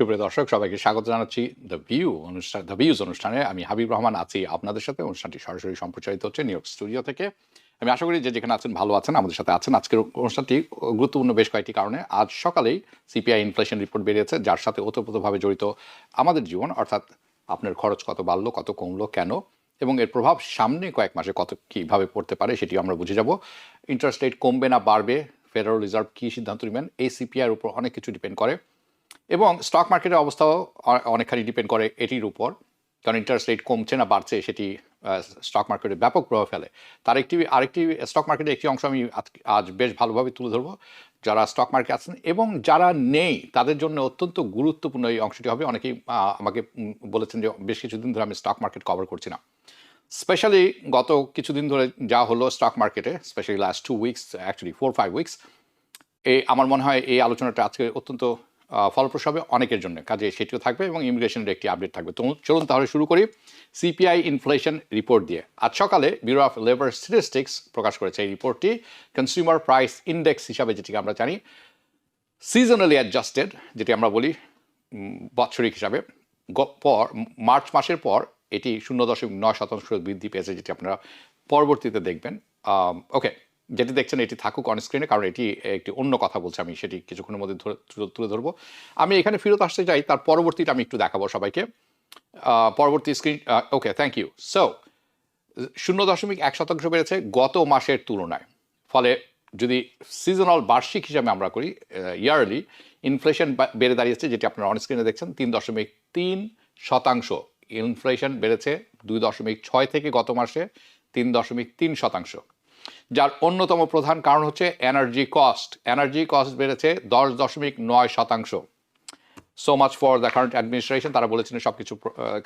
সুপ্রিয় দর্শক, সবাইকে স্বাগত জানাচ্ছি দ্য ভিউজ অনুষ্ঠানে। আমি হাবিব রহমান আছি আপনাদের সাথে। অনুষ্ঠানটি সরাসরি সম্প্রচারিত হচ্ছে নিউ ইয়র্ক স্টুডিও থেকে। আমি আশা করি যে যেখানে আছেন ভালো আছেন, আমাদের সাথে আছেন। আজকের অনুষ্ঠানটি গুরুত্বপূর্ণ বেশ কয়েকটি কারণে। আজ সকালেই সিপিআই ইনফ্লেশন রিপোর্ট বেরিয়েছে, যার সাথে ওতপ্রোতভাবে জড়িত আমাদের জীবন, অর্থাৎ আপনার খরচ কত বাড়লো, কত কমলো, কেন, এবং এর প্রভাব সামনে কয়েক মাসে কত কীভাবে পড়তে পারে সেটি আমরা বুঝে যাব। ইন্টারেস্ট রেট কমবে না বাড়বে, ফেডারেল রিজার্ভ কী সিদ্ধান্ত নেবেন, এই সিপিআইয়ের উপর অনেক কিছু ডিপেন্ড করে। এবং স্টক মার্কেটের অবস্থাও অনেকখানি ডিপেন্ড করে এটির উপর, কারণ ইন্টারেস্ট রেট কমছে না বাড়ছে সেটি স্টক মার্কেটে ব্যাপক প্রভাব ফেলে। তার আরেকটি স্টক মার্কেটের একটি অংশ আমি আজ বেশ ভালোভাবে তুলে ধরবো। যারা স্টক মার্কেট আছেন এবং যারা নেই তাদের জন্য অত্যন্ত গুরুত্বপূর্ণ এই অংশটি হবে। অনেকেই আমাকে বলেছেন যে বেশ কিছুদিন ধরে আমি স্টক মার্কেট কভার করছি না। স্পেশালি গত কিছুদিন ধরে যা হলো স্টক মার্কেটে, specially last 2 weeks, actually 4-5 weeks, আমার মনে হয় এই আলোচনাটা আজকে অত্যন্ত ফলপ্রসূ হবে অনেকের জন্য। কাজে সেটিও থাকবে এবং ইমিগ্রেশনের একটি আপডেট থাকবে। তো চলুন তাহলে শুরু করি সিপিআই ইনফ্লেশন রিপোর্ট দিয়ে। আজ সকালে ব্যুরো অফ লেবার স্ট্যাটিস্টিক্স প্রকাশ করেছে এই রিপোর্টটি। কনজিউমার প্রাইস ইন্ডেক্স হিসাবে যেটিকে আমরা জানি, সিজনালি অ্যাডজাস্টেড যেটি আমরা বলি বাৎসরিক হিসাবে, মার্চ মাসের পর এটি 0.9% বৃদ্ধি পেয়েছে, যেটি আপনারা পরবর্তীতে দেখবেন। ওকে, যেটি দেখছেন এটি থাকুক অন স্ক্রিনে, কারণ এটি একটি অন্য কথা বলছে। আমি সেটি কিছুক্ষণের মধ্যে তুলে ধরবো। আমি এখানে ফেরত আসতে চাই, তার পরবর্তীটা আমি একটু দেখাবো সবাইকে। পরবর্তী screen, okay, thank you. So 0.1% বেড়েছে গত মাসের তুলনায়। ফলে যদি সিজনাল বার্ষিক হিসাবে আমরা করি, ইয়ারলি ইনফ্লেশন বেড়ে দাঁড়িয়েছে, যেটি আপনারা অন স্ক্রিনে দেখছেন 3.3%। ইনফ্লেশন বেড়েছে 2.6 থেকে গত মাসে 3.3%, যার অন্যতম প্রধান কারণ হচ্ছে এনার্জি কস্ট। এনার্জি কস্ট বেড়েছে 10.9%। So much for the current administration. তারা বলেছিলেন সব কিছু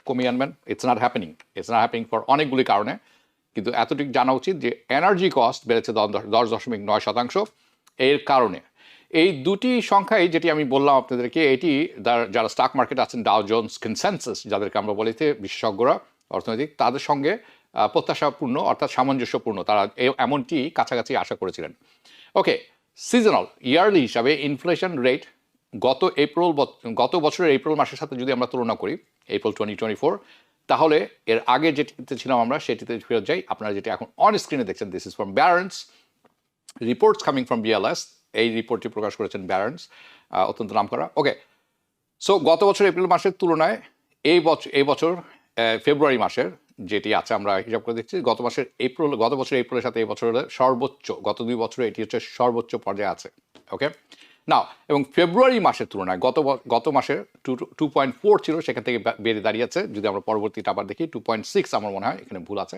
কমিয়ে আনবেন। ইটস নট হ্যাপেনিং ফর অনেকগুলি কারণে, কিন্তু এতটুকু জানা উচিত যে এনার্জি কস্ট বেড়েছে 10.9%। এর কারণে এই দুটি সংখ্যাই, যেটি আমি বললাম আপনাদেরকে, এটি যারা স্টক মার্কেট আছেন, ডাও জোন্স কনসেনসাস যাদেরকে আমরা বলেছি বিশেষজ্ঞরা অর্থনৈতিক, তাদের সঙ্গে প্রত্যাশাপূর্ণ অর্থাৎ সামঞ্জস্যপূর্ণ। তারা এমনটি কাছাকাছি আশা করেছিলেন। ওকে, সিজনাল ইয়ারলি হিসাবে ইনফ্লেশন রেট গত বছরের এপ্রিল মাসের সাথে যদি আমরা তুলনা করি, এপ্রিল 2024, তাহলে এর আগে যেটিতে ছিলাম আমরা সেটিতে ফেরত যাই। আপনারা যেটি এখন অন স্ক্রিনে দেখছেন, this is from Barron's reports coming from BLS. এই রিপোর্টটি প্রকাশ করেছেন ব্যারেন্স, অত্যন্ত নামকরা। ওকে, সো গত বছর এপ্রিল মাসের তুলনায় এই বছর ফেব্রুয়ারি মাসের যেটি আছে আমরা হিসাব করে দেখছি, গত বছর এপ্রিলের সাথে এই বছরের সর্বোচ্চ, গত 2 বছরে এটি হচ্ছে সর্বোচ্চ পর্যায়ে আছে। ওকে, নাও, এবং ফেব্রুয়ারি মাসের তুলনায় গত মাসের 2.4 ছিল, সেখান থেকে বেড়ে দাঁড়িয়েছে। যদি আমরা পরবর্তীটা আবার দেখি 2.6, আমার মনে হয় এখানে ভুল আছে।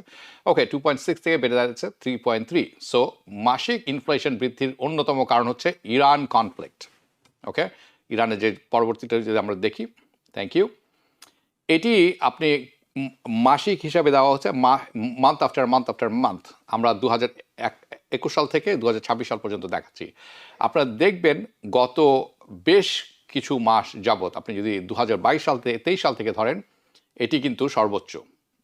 ওকে, 2.6 থেকে বেড়ে দাঁড়িয়েছে 3.3। সো মাসিক ইনফ্লেশন বৃদ্ধির অন্যতম কারণ হচ্ছে ইরান কনফ্লিক্ট। ওকে, ইরানের যে পরবর্তীটা যদি আমরা দেখি, থ্যাংক ইউ, এটি আপনি মাসিক হিসাবে দেওয়া হচ্ছে মান্থ আফটার মান্থ। আমরা 2021 সাল থেকে 2026 সাল পর্যন্ত দেখাচ্ছি। আপনারা দেখবেন গত বেশ কিছু মাস যাবৎ, আপনি যদি 2023 সাল থেকে ধরেন, এটি কিন্তু সর্বোচ্চ।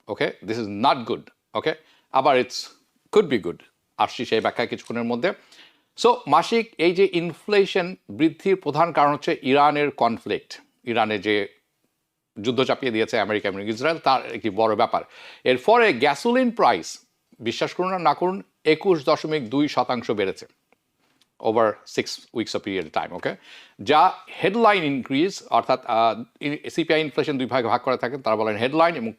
ওকে, দিস ইজ নট গুড। ওকে, আবার ইটস কুড বি গুড, আসছি সেই ব্যাখ্যা কিছুক্ষণের মধ্যে। সো মাসিক এই যে ইনফ্লেশন বৃদ্ধির প্রধান কারণ হচ্ছে ইরানের কনফ্লিক্ট, ইরানে যে যুদ্ধ চাপিয়ে দিয়েছে আমেরিকা এবং ইসরায়েল, তার একটি বড় ব্যাপার। এর ফলে গ্যাসোলিন প্রাইস, বিশ্বাস করুন আর না করুন, 21.2% বেড়েছে over 6 weeks of period time. Okay, যা হেডলাইন ইনক্রিজ, অর্থাৎ সিপিআই ইনফ্লেশন দুই ভাগে ভাগ করে থাকেন। তারা বলেন হেডলাইন এবং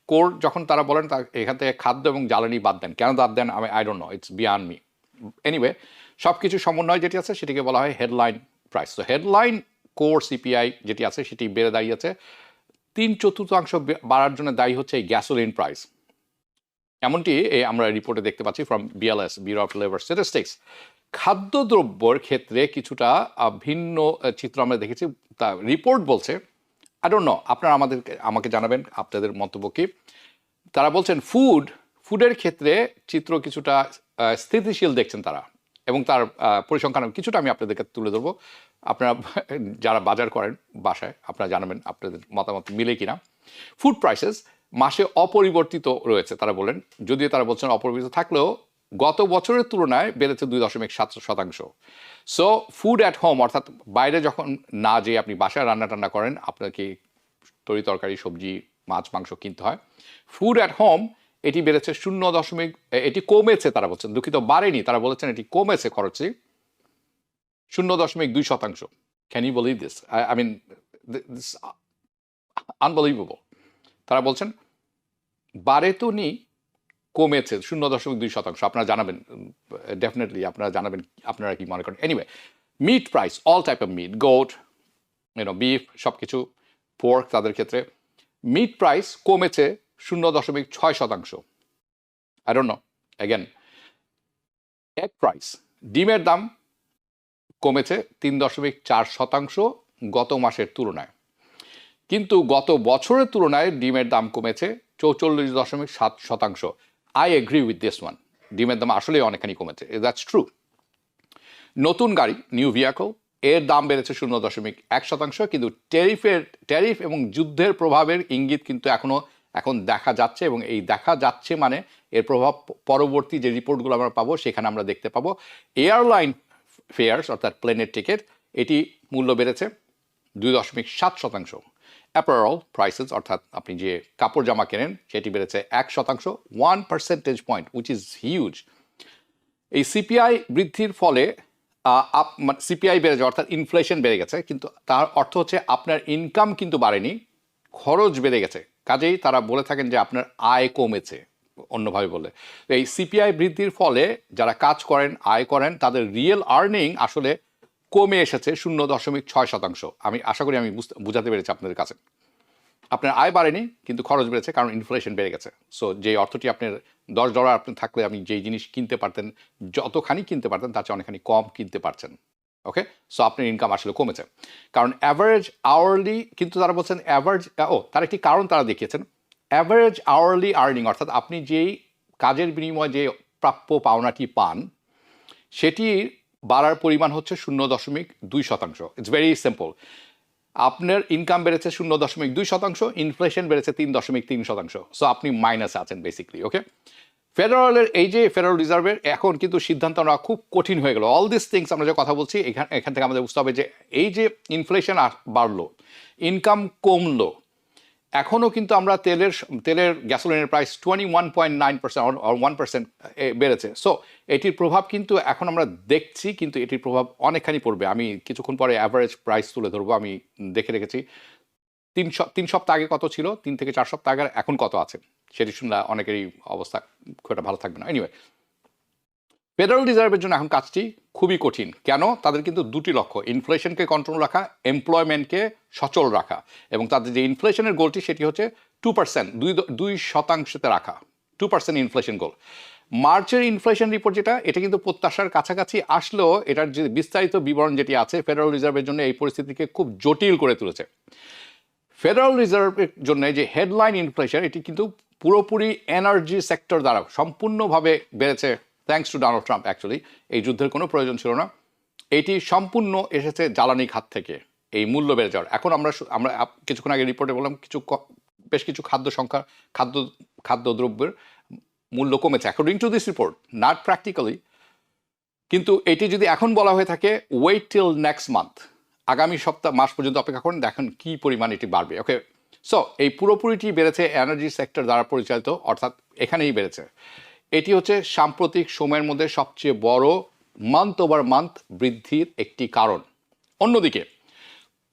কোর যখন তারা বলেন, এখান থেকে খাদ্য এবং জ্বালানি বাদ দেন। কেন বাদ দেন I don't know, it's beyond me. Anyway, সব কিছু সমন্বয় যেটি আছে সেটিকে বলা হয় হেডলাইন প্রাইস। তো হেডলাইন কোর সিপিআই যেটি আছে সেটি বেড়ে দাঁড়িয়েছে। 3/4 বাড়ার জন্য দায়ী হচ্ছে এই গ্যাসোলিন প্রাইস। এমনটি আমরা রিপোর্টে দেখতে পাচ্ছি from BLS, bureau of labour statistics. খাদ্যদ্রব্যর ক্ষেত্রে কিছুটা ভিন্ন চিত্র আমরা দেখেছি। তা রিপোর্ট বলছে, আই ডোন্ট নো, আপনারা আমাকে জানাবেন আপনাদের মন্তব্য কি। তারা বলছেন ফুডের ক্ষেত্রে চিত্র কিছুটা স্থিতিশীল দেখছেন তারা, এবং তার পরিসংখ্যান কিছুটা আমি আপনাদেরকে তুলে ধরবো। আপনারা যারা বাজার করেন বাসায়, আপনারা জানাবেন আপনাদের মতামত মিলে কিনা। ফুড প্রাইসেস মাসে অপরিবর্তিত রয়েছে তারা বলেন, যদিও তারা বলছেন অপরিবর্তিত থাকলেও গত বছরের তুলনায় বেড়েছে 2.7%। সো ফুড অ্যাট হোম, অর্থাৎ বাইরে যখন না যেয়ে আপনি বাসায় রান্না টান্না করেন, আপনাকে তরি তরকারি সবজি মাছ মাংস কিনতে হয়, ফুড অ্যাট হোম এটি বেড়েছে 0. এটি কমেছে তারা বলছেন, দুঃখিত বাড়েনি, তারা বলেছেন এটি কমেছে খরচে 0.2%। Can you believe this? I mean this unbelievable. তারা বলছেন বাড়ে তো নি, কমেছে 0.2%। আপনারা জানাবেন, ডেফিনেটলি আপনারা জানাবেন আপনারা কি মনে করেন। Anyway, meat price, all type of meat, goat, beef, সব কিছু, পোর্ক, তাদের ক্ষেত্রে মিট প্রাইস কমেছে 0.6%। I don't know, again egg price, ডিমের দাম কমেছে 3.4% গত মাসের তুলনায়, কিন্তু গত বছরের তুলনায় ডিমের দাম কমেছে 44.7%। I agree with this one, ডিমের দাম আসলে অনেকখানি কমেছে, দ্যাটস ট্রু। নতুন গাড়ি, নিউ ভেহিকল, এর দাম বেড়েছে 0.1%, কিন্তু ট্যারিফ এবং যুদ্ধের প্রভাবের ইঙ্গিত কিন্তু এখন দেখা যাচ্ছে, এবং এই দেখা যাচ্ছে মানে এর প্রভাব পরবর্তী যে রিপোর্টগুলো আমরা পাবো সেখানে আমরা দেখতে পাবো। এয়ারলাইন ফেয়ার্স, অর্থাৎ প্লেনের টিকিট, এটি মূল্য বেড়েছে 2.7%। অ্যাপারেল প্রাইসেস, অর্থাৎ আপনি যে কাপড় জামা কেনেন, সেটি বেড়েছে 1%, 1 percentage point, which is huge. এই সিপিআই বৃদ্ধির ফলে সিপিআই বেড়ে যাওয়া, অর্থাৎ ইনফ্লেশন বেড়ে গেছে, কিন্তু তার অর্থ হচ্ছে আপনার ইনকাম কিন্তু বাড়েনি, খরচ বেড়ে গেছে। কাজেই তারা বলে থাকেন যে আপনার আয় কমেছে, অন্যভাবে বলে। এই সিপিআই বৃদ্ধির ফলে যারা কাজ করেন, আয় করেন, তাদের রিয়েল আর্নিং আসলে কমে এসেছে 0.6%। আমি আশা করি আমি বুঝাতে পেরেছি আপনাদের কাছে। আপনার আয় বাড়েনি, কিন্তু খরচ বেড়েছে, কারণ ইনফ্লেশন বেড়ে গেছে। সো যে অর্থটি আপনার $10 আপনার থাকলে আপনি যেই জিনিস কিনতে পারতেন, যতখানি কিনতে পারতেন তার চেয়ে অনেকখানি কম কিনতে পারছেন। ওকে, সো আপনার ইনকাম আসলে কমেছে, কারণ অ্যাভারেজ আওয়ারলি, কিন্তু তারা বলছেন অ্যাভারেজ, তার একটি কারণ তারা দেখিয়েছেন, অ্যাভারেজ আওয়ারলি আর্নিং, অর্থাৎ আপনি যেই কাজের বিনিময়ে যে প্রাপ্য পাওনাটি পান, সেটি বাড়ার পরিমাণ হচ্ছে 0.2%। It's very simple. আপনার ইনকাম বেড়েছে 0.2%, ইনফ্লেশন বেড়েছে 3.3%। সো আপনি মাইনাসে আছেন বেসিক্যালি। ওকে, ফেডারেলের এই যে ফেডারেল রিজার্ভের এখন কিন্তু সিদ্ধান্ত নেওয়া খুব কঠিন হয়ে গেল। অল দিস থিংস আমরা যে কথা বলছি, এখান থেকে আমাদের বুঝতে হবে যে এই যে ইনফ্লেশন বাড়লো, ইনকাম কমলো, এখনও কিন্তু আমরা তেলের গ্যাসোলিনের প্রাইস 21.9% or 1% বেড়েছে। সো এটির প্রভাব কিন্তু এখন আমরা দেখছি, কিন্তু এটির প্রভাব অনেকখানি পড়বে। আমি কিছুক্ষণ পরে অ্যাভারেজ প্রাইস তুলে ধরবো, আমি দেখে রেখেছি 3 সপ্তাহ আগে কত ছিল, 3 থেকে 4 সপ্তাহ আগে এখন কত আছে, সেটি শুনলে অনেকেরই অবস্থা খুব একটা ভালো থাকবে না। এনিওয়ে, ফেডারেল রিজার্ভের জন্য এখন কাজটি খুবই কঠিন। কেন? তাদের কিন্তু দুটি লক্ষ্য, ইনফ্লেশনকে কন্ট্রোল রাখা, এমপ্লয়মেন্টকে সচল রাখা, এবং তাদের যে ইনফ্লেশনের গোলটি সেটি হচ্ছে 2%, 2% রাখা, 2% ইনফ্লেশন গোল। মার্চের ইনফ্লেশন রিপোর্ট যেটা, এটা কিন্তু প্রত্যাশার কাছাকাছি আসলেও এটার যে বিস্তারিত বিবরণ যেটি আছে ফেডারেল রিজার্ভের জন্য এই পরিস্থিতিকে খুব জটিল করে তুলেছে। ফেডারেল রিজার্ভের জন্য যে হেডলাইন ইনফ্লেশন, এটি কিন্তু পুরোপুরি এনার্জি সেক্টর দ্বারা সম্পূর্ণভাবে বেড়েছে, thanks to Donald Trump. Actually এই যুদ্ধের কোনো প্রয়োজন ছিল না, এটি সম্পূর্ণ এসেছে জ্বালানি খাত থেকে এই মূল্য বেড়ে যাওয়ার। এখন আমরা কিছুক্ষণ আগে রিপোর্টে বললাম বেশ কিছু খাদ্যদ্রব্যের মূল্য কমেছে according to this report, not practically. কিন্তু এটি যদি এখন বলা হয়ে থাকে ওয়েট টিল নেক্সট মান্থ, আগামী মাস পর্যন্ত অপেক্ষা করেন, দেখেন কি পরিমাণ এটি বাড়বে। ওকে, সো এই পুরোপুরিটি বেড়েছে এনার্জি সেক্টর দ্বারা পরিচালিত, অর্থাৎ এখানেই বেড়েছে। এটি হচ্ছে সাম্প্রতিক সময়ের মধ্যে সবচেয়ে বড় মান্থ ওভার মান্থ বৃদ্ধির একটি কারণ। অন্যদিকে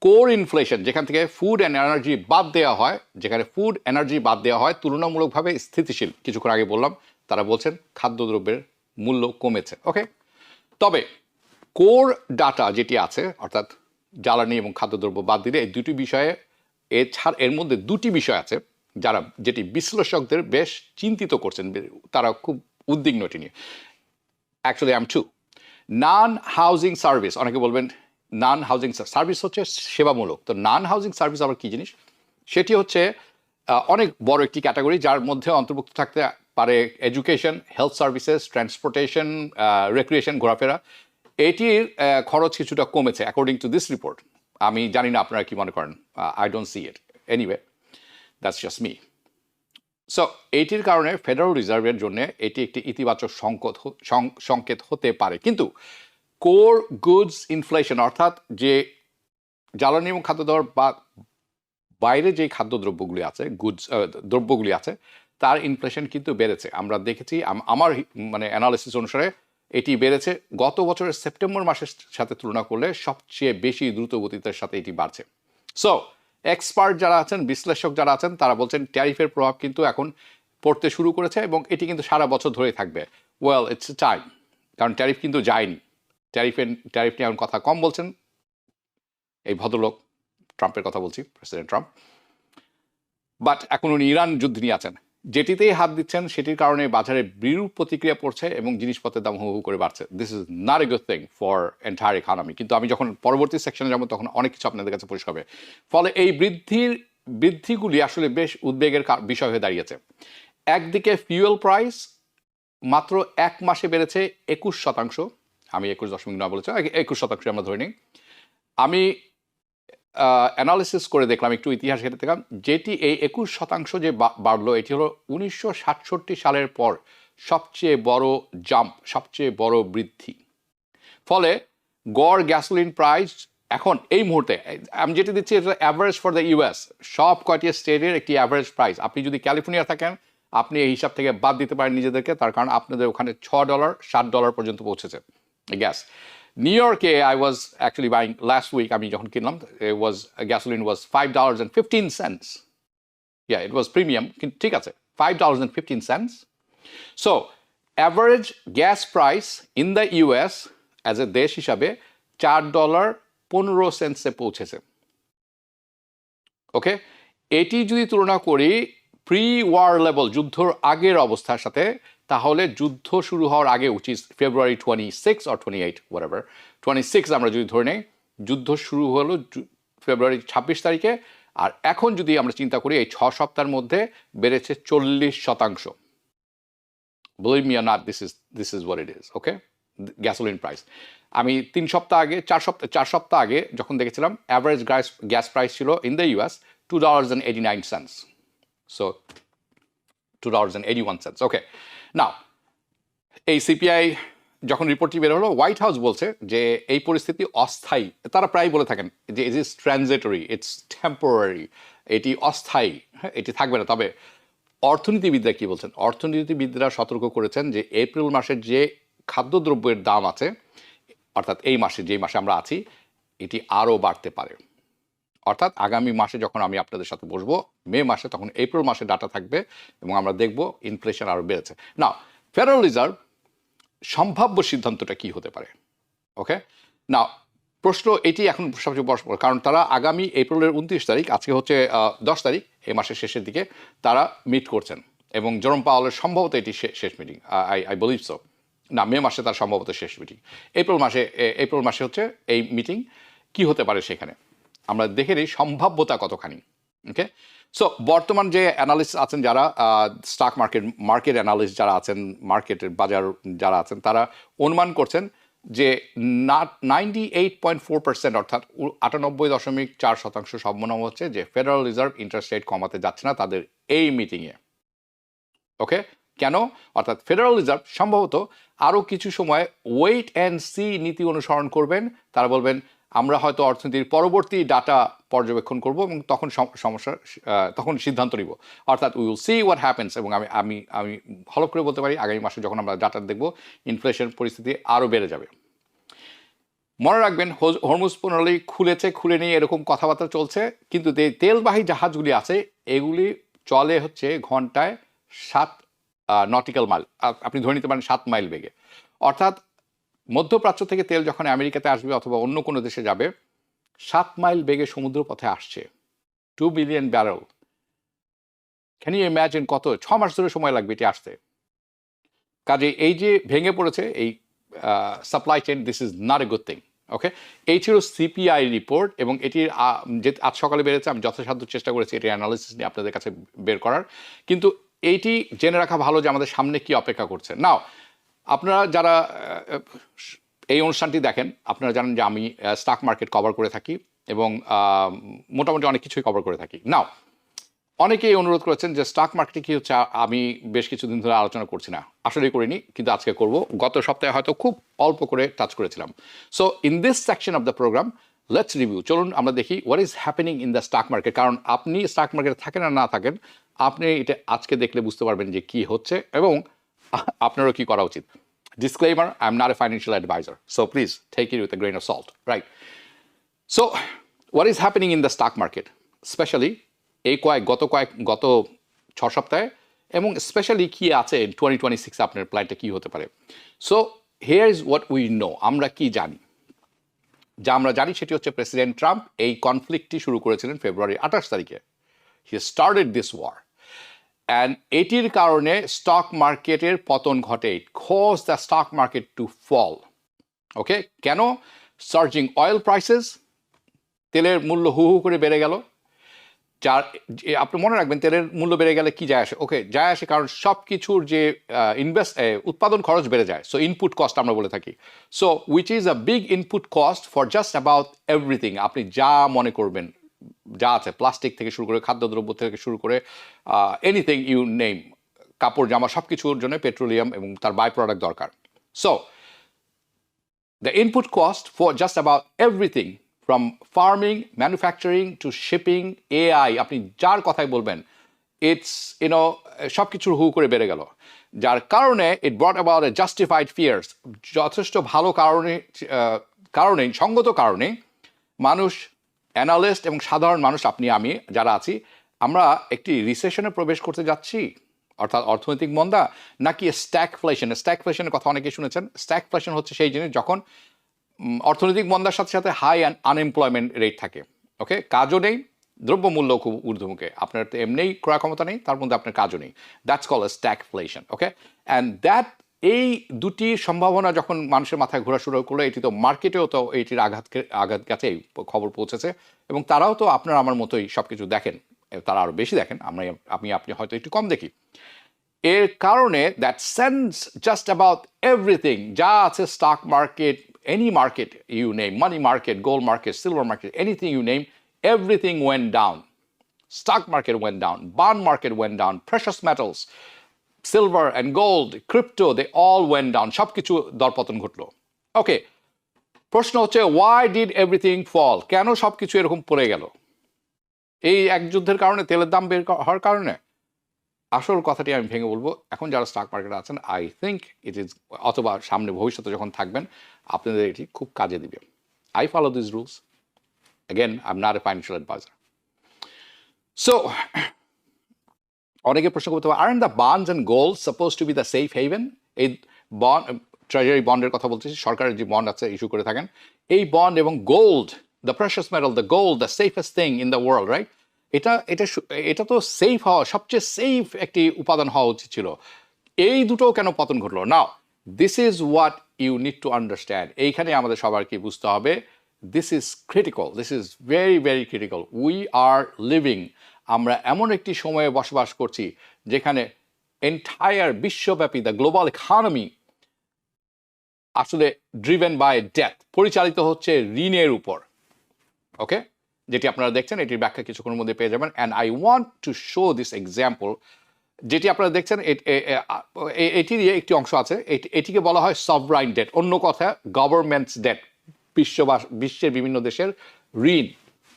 কোর ইনফ্লেশন, যেখান থেকে ফুড অ্যান্ড এনার্জি বাদ দেওয়া হয়, তুলনামূলকভাবে স্থিতিশীল। কিছুক্ষণ আগে বললাম, তারা বলছেন খাদ্যদ্রব্যের মূল্য কমেছে। ওকে, তবে কোর ডাটা যেটি আছে, অর্থাৎ জ্বালানি এবং খাদ্যদ্রব্য বাদ দিলে এই দুটি বিষয়ে, এর মধ্যে দুটি বিষয় আছে যেটি বিশ্লেষকদের বেশ চিন্তিত করছেন, তারা খুব উদ্বিগ্ন এটি নিয়ে। Actually I am too. Non housing service, অনেকে বলবেন নন হাউজিং সার্ভিস হচ্ছে সেবামূলক, তো নন হাউজিং সার্ভিস আবার কী জিনিস? সেটি হচ্ছে অনেক বড় একটি ক্যাটাগরি, যার মধ্যে অন্তর্ভুক্ত থাকতে পারে এডুকেশন, হেলথ সার্ভিসেস, ট্রান্সপোর্টেশন, রেক্রিয়েশন, ঘোরাফেরা। এটির খরচ কিছুটা কমেছে অ্যাকর্ডিং টু দিস রিপোর্ট। আমি জানি না আপনারা কি মনে করেন, I don't see it. Anyway, that's just me. So এইটির কারণে ফেডারেল রিজার্ভের জন্য এটি একটি ইতিবাচক সংকেত হতে পারে, কিন্তু কোর গুডস ইনফ্লেশন অর্থাৎ যে জ্বালানি এবং খাদ্যদর বা বাইরে যে খাদ্যদ্রব্যগুলি আছে দ্রব্যগুলি আছে তার ইনফ্লেশন কিন্তু বেড়েছে। আমরা দেখেছি আমার মানে অ্যানালিসিস অনুসারে এটি বেড়েছে গত বছরের সেপ্টেম্বর মাসের সাথে তুলনা করলে সবচেয়ে বেশি দ্রুত গতির সাথে এটি বাড়ছে। সো এক্সপার্ট যারা আছেন, বিশ্লেষক যারা আছেন, তারা বলছেন ট্যারিফের প্রভাব কিন্তু এখন পড়তে শুরু করেছে এবং এটি কিন্তু সারা বছর ধরে থাকবে। ওয়েল, ইটস টাইম, কারণ ট্যারিফ কিন্তু যায়নি। ট্যারিফ নিয়ে এখন কথা কম বলছেন এই ভদ্রলোক, ট্রাম্পের কথা বলছি, প্রেসিডেন্ট ট্রাম্প। বাট এখন উনি ইরান যুদ্ধ নিয়ে আছেন, যেটিতেই হাত দিচ্ছেন সেটির কারণে বাজারে বিরূপ প্রতিক্রিয়া পড়ছে এবং জিনিসপত্রের দাম হু হু করে বাড়ছে। This is not a good thing for entire economy. কিন্তু আমি যখন পরবর্তী সেকশনে যাবো তখন অনেক কিছু আপনাদের কাছে পরিষ্কার হবে। ফলে এই বৃদ্ধিগুলি আসলে বেশ উদ্বেগের বিষয় হয়ে দাঁড়িয়েছে। একদিকে ফিউয়েল প্রাইস মাত্র এক মাসে বেড়েছে 21%, আমি 21.9 বলেছি, 21% আমরা ধরে নিই। আমি অ্যানালিসিস করে দেখলাম, একটু ইতিহাস ঘেটে দেখলাম, যেটি এই 21% যে বাড়লো এটি হলো 1967 সালের পর সবচেয়ে বড় জাম্প, সবচেয়ে বড় বৃদ্ধি। ফলে গড় গ্যাসোলিন প্রাইস এখন এই মুহূর্তে আমি যেটি দিচ্ছি এটা অ্যাভারেজ ফর দ্য ইউএস, সব কয়টি স্টেটের একটি অ্যাভারেজ প্রাইস। আপনি যদি ক্যালিফোর্নিয়া থাকেন আপনি এই হিসাব থেকে বাদ দিতে পারেন নিজেদেরকে, তার কারণ আপনাদের ওখানে $6 $7 পর্যন্ত পৌঁছেছে gas. New York, I was actually buying last week. I mean, gasoline was $5.15. Yeah, it was premium. ঠিক আছে, $5.15. So, average gas price in the US as a দেশ হিসাবে $4.15 পৌঁছেছে। ওকে, এটি যদি তুলনা করি প্রি ওয়ার লেভেল, যুদ্ধর আগের অবস্থার সাথে, তাহলে যুদ্ধ শুরু হওয়ার আগে, উচিত February 26 or 28, whatever, 26 আমরা যদি ধরে নেই, যুদ্ধ শুরু হলো February 26 তারিখে, আর এখন যদি আমরা চিন্তা করি এই 6 সপ্তাহের মধ্যে বেড়েছে 40%। Believe me or not, this is what it is, okay? Gasoline price আমি 3 সপ্তাহ আগে 4 সপ্তাহ আগে যখন দেখেছিলাম, অ্যাভারেজ গ্যাস প্রাইস ছিল in the US $2.89, so $2.81, okay? নাও এই সিপিআই যখন রিপোর্টটি বের হলো, হোয়াইট হাউস বলছে যে এই পরিস্থিতি অস্থায়ী। তারা প্রায় বলে থাকেন যে it is transitory, it's temporary, এটি অস্থায়ী, হ্যাঁ, এটি থাকবে না। তবে অর্থনীতিবিদরা কি বলছেন? অর্থনীতিবিদরা সতর্ক করেছেন যে এপ্রিল মাসের যে খাদ্যদ্রব্যের দাম আছে, অর্থাৎ এই মাসে, যেই মাসে আমরা আছি, এটি আরও বাড়তে পারে। অর্থাৎ আগামী মাসে যখন আমি আপনাদের সাথে বসবো মে মাসে, তখন এপ্রিল মাসে ডাটা থাকবে এবং আমরা দেখব ইনফ্লেশন আরও বেড়েছে। না, ফেডারেল রিজার্ভ সম্ভাব্য সিদ্ধান্তটা কি হতে পারে? ওকে, না, প্রশ্ন এটি এখন সবচেয়ে বড়, কারণ তারা আগামী এপ্রিলের 29 তারিখ, আজকে হচ্ছে 10 তারিখ, এই মাসের শেষের দিকে তারা মিট করছেন এবং জেরোম পাওয়েলের সম্ভবত এটি শেষ মিটিং, আই বিলিভ সো। না, মে মাসে তার সম্ভবত শেষ মিটিং, এপ্রিল মাসে হচ্ছে এই মিটিং। কি হতে পারে সেখানে আমরা দেখে নিই সম্ভাব্যতা কতখানি। ওকে, সো বর্তমান যে অ্যানালিস্ট আছেন, যারা স্টক মার্কেট অ্যানালিস্ট যারা আছেন, মার্কেটের বাজার যারা আছেন, তারা অনুমান করছেন যে 98.4%, অর্থাৎ 98.4% সম্ভাবনা হচ্ছে যে ফেডারেল রিজার্ভ ইন্টারেস্ট রেট কমাতে যাচ্ছে না তাদের এই মিটিংয়ে। ওকে, কেন? অর্থাৎ ফেডারেল রিজার্ভ সম্ভবত আরও কিছু সময় ওয়েট অ্যান্ড সি নীতি অনুসরণ করবেন। তারা বলবেন আমরা হয়তো অর্থনীতির পরবর্তী ডাটা পর্যবেক্ষণ করব এবং তখন সিদ্ধান্ত নিব, অর্থাৎ we will see what happens. এবং আমি ভালো করে বলতে পারি আগামী মাসে যখন আমরা ডাটা দেখব, ইনফ্লেশন পরিস্থিতি আরও বেড়ে যাবে। মনে রাখবেন, হরমুজ প্রণালী খুলে নিয়ে এরকম কথাবার্তা চলছে, কিন্তু তেলবাহী জাহাজগুলি আছে, এগুলি চলে হচ্ছে ঘন্টায় 7 নটিক্যাল মাইল, আপনি ধরে নিতে পারেন 7 মাইল বেগে। অর্থাৎ মধ্যপ্রাচ্য থেকে তেল যখন আমেরিকাতে আসবে অথবা অন্য কোনো দেশে যাবে, 7 মাইল বেগে সমুদ্র পথে আসছে, 2 billion barrel. Can you imagine কত 6 মাস ধরে সময় লাগবে এটি আসতে? কাজে এই যে ভেঙে পড়েছে এই supply chain, this is not a good thing. Okay, এই ছিল সিপিআই রিপোর্ট এবং এটির যে আজ সকালে বেড়েছে, আমি যথাসাধ্য চেষ্টা করেছি এটি অ্যানালিসিস নিয়ে আপনাদের কাছে বের করার, কিন্তু এইটি জেনে রাখা ভালো যে আমাদের সামনে কি অপেক্ষা করছে। নাও, আপনারা যারা এই অনুষ্ঠানটি দেখেন, আপনারা জানেন যে আমি স্টক মার্কেট কভার করে থাকি এবং মোটামুটি অনেক কিছুই কভার করে থাকি। নাও, অনেকেই অনুরোধ করেছেন যে স্টক মার্কেটে কি হচ্ছে, আমি বেশ কিছুদিন ধরে আলোচনা করছি না, আসলেই করিনি, কিন্তু আজকে করব। গত সপ্তাহে হয়তো খুব অল্প করে টাচ করেছিলাম। So in this section of the programme let's review, চলুন আমরা দেখি what is happening in the stock market. কারণ আপনি স্টক মার্কেটে থাকেন আর না থাকেন, আপনি এটা আজকে দেখলে বুঝতে পারবেন যে কি হচ্ছে এবং আপনারও কি করা উচিত। Disclaimer, I'm not a financial advisor, so please take it with a grain of salt, right? So, what is happening in the stock market? Especially গত 6 সপ্তাহে, এবং স্পেশালি কি আছে 2026 আপনার প্ল্যানটা কি হতে পারে। So here is what we know, আমরা কি জানি। যা আমরা জানি সেটি হচ্ছে প্রেসিডেন্ট ট্রাম্প এই কনফ্লিক্টটি শুরু করেছিলেন ফেব্রুয়ারি 28 তারিখে। He started this war and এটির কারণে স্টক মার্কেটের পতন ঘটে। It cause the stock market to fall. Okay, কেন? সার্জিং অয়েল প্রাইসেস, তেলের মূল্য হু হু করে বেড়ে গেল। যার আপনি মনে রাখবেন, তেলের মূল্য বেড়ে গেলে কি যায় আসে? ওকে, যায় আসে কারণ সব কিছুর যে উৎপাদন খরচ বেড়ে যায়। সো ইনপুট কস্ট আমরা বলে থাকি। So which is a big input cost for just about everything. আপনি যা মনে করবেন, যা আছে, প্লাস্টিক থেকে শুরু করে খাদ্যদ্রব্য থেকে শুরু করে এনিথিং ইউ নেম, কাপড় জামা, সব কিছুর জন্য পেট্রোলিয়াম এবং তার বাই প্রোডাক্ট দরকার। So the input cost for just about everything from farming, manufacturing to shipping, AI, আপনি যার কথাই বলবেন, ইটস সব কিছুর হু করে বেড়ে গেল। যার কারণে it brought about a justified fears, যথেষ্ট ভালো কারণে সঙ্গত কারণে মানুষ, অ্যানালিস্ট এবং সাধারণ মানুষ, আপনি আমি যারা আছি, আমরা একটি রিসেশনে প্রবেশ করতে যাচ্ছি, অর্থাৎ অর্থনৈতিক মন্দা, নাকি স্ট্যাগফ্লেশন। স্ট্যাগফ্লেশনের কথা অনেকে শুনেছেন। স্ট্যাগফ্লেশন হচ্ছে সেই জিনিস যখন অর্থনৈতিক মন্দার সাথে সাথে হাই আনএমপ্লয়মেন্ট রেট থাকে। ওকে, কাজও নেই, দ্রব্যমূল্য খুব ঊর্ধ্বমুখে, আপনার তো এমনিই ক্রয় ক্ষমতা নেই, তার মধ্যে আপনার কাজও নেই। That's call A stagflation. Okay, and এই দুটি সম্ভাবনা যখন মানুষের মাথায় ঘোরা শুরু করলো, এটি তো মার্কেটেও তো এইটির আঘাত গেছে, খবর পৌঁছেছে, এবং তারাও তো আপনার আমার মতোই সব কিছু দেখেন। তারা আরও বেশি দেখেন, আপনি হয়তো একটু কম দেখি। এর কারণে that sense just about everything যা আছে, stock market, any market you name, money market, gold market, silver market, anything you name, everything went down. Stock market went down, bond market went down, precious metals, silver and gold, crypto, they all went down. সব কিছু দরপতন ঘটলো। ওকে, প্রশ্ন হচ্ছে why did everything fall? কেন সব কিছু এরকম পড়ে গেল? এই এক যুদ্ধের কারণে, তেলের দাম বের হওয়ার কারণে? আসল কথাটি আমি ভেঙে বলবো, এখন যারা স্টক মার্কেটে আছেন, আই থিঙ্ক ইট ইজ, অথবা সামনে ভবিষ্যতে যখন থাকবেন, আপনাদের এটি খুব কাজে দিবে। I follow this rules. Again, I am not a financial advisor. So অনেকে প্রশ্ন করতে পারে, aren't the bonds and gold suppose to be the safe haven? এই বন্ড, ট্রেজারি বন্ডের কথা বলতেছি, সরকারের যে বন্ড আছে ইস্যু করে থাকেন, এই বন্ড এবং gold, the precious metal, the gold, the safest thing in the world, right? এটা তো সেফ হওয়া, সবচেয়ে সেফ একটি উপাদান হওয়া উচিত ছিল। এই দুটো কেন পতন ঘটলো? Now, this is what you need to understand. এইখানে আমাদের সবাইকে বুঝতে হবে, this is critical, this is very very critical. We are living, আমরা এমন একটি সময়ে বসবাস করছি যেখানে এন্টায়ার বিশ্বব্যাপী দ্য গ্লোবাল ইকোনমি আসলে ড্রিভেন বাই ডেথ, পরিচালিত হচ্ছে ঋণের উপর। ওকে, যেটি আপনারা দেখছেন, এটির ব্যাখ্যা কিছুক্ষণের মধ্যে পেয়ে যাবেন। And I want to show this example. যেটি আপনারা দেখছেন, এটির একটি অংশ আছে, এটিকে বলা হয় সভরাইন ডেট, অন্য কথা গভর্নমেন্টস ডেট, বিশ্বের বিভিন্ন দেশের ঋণ।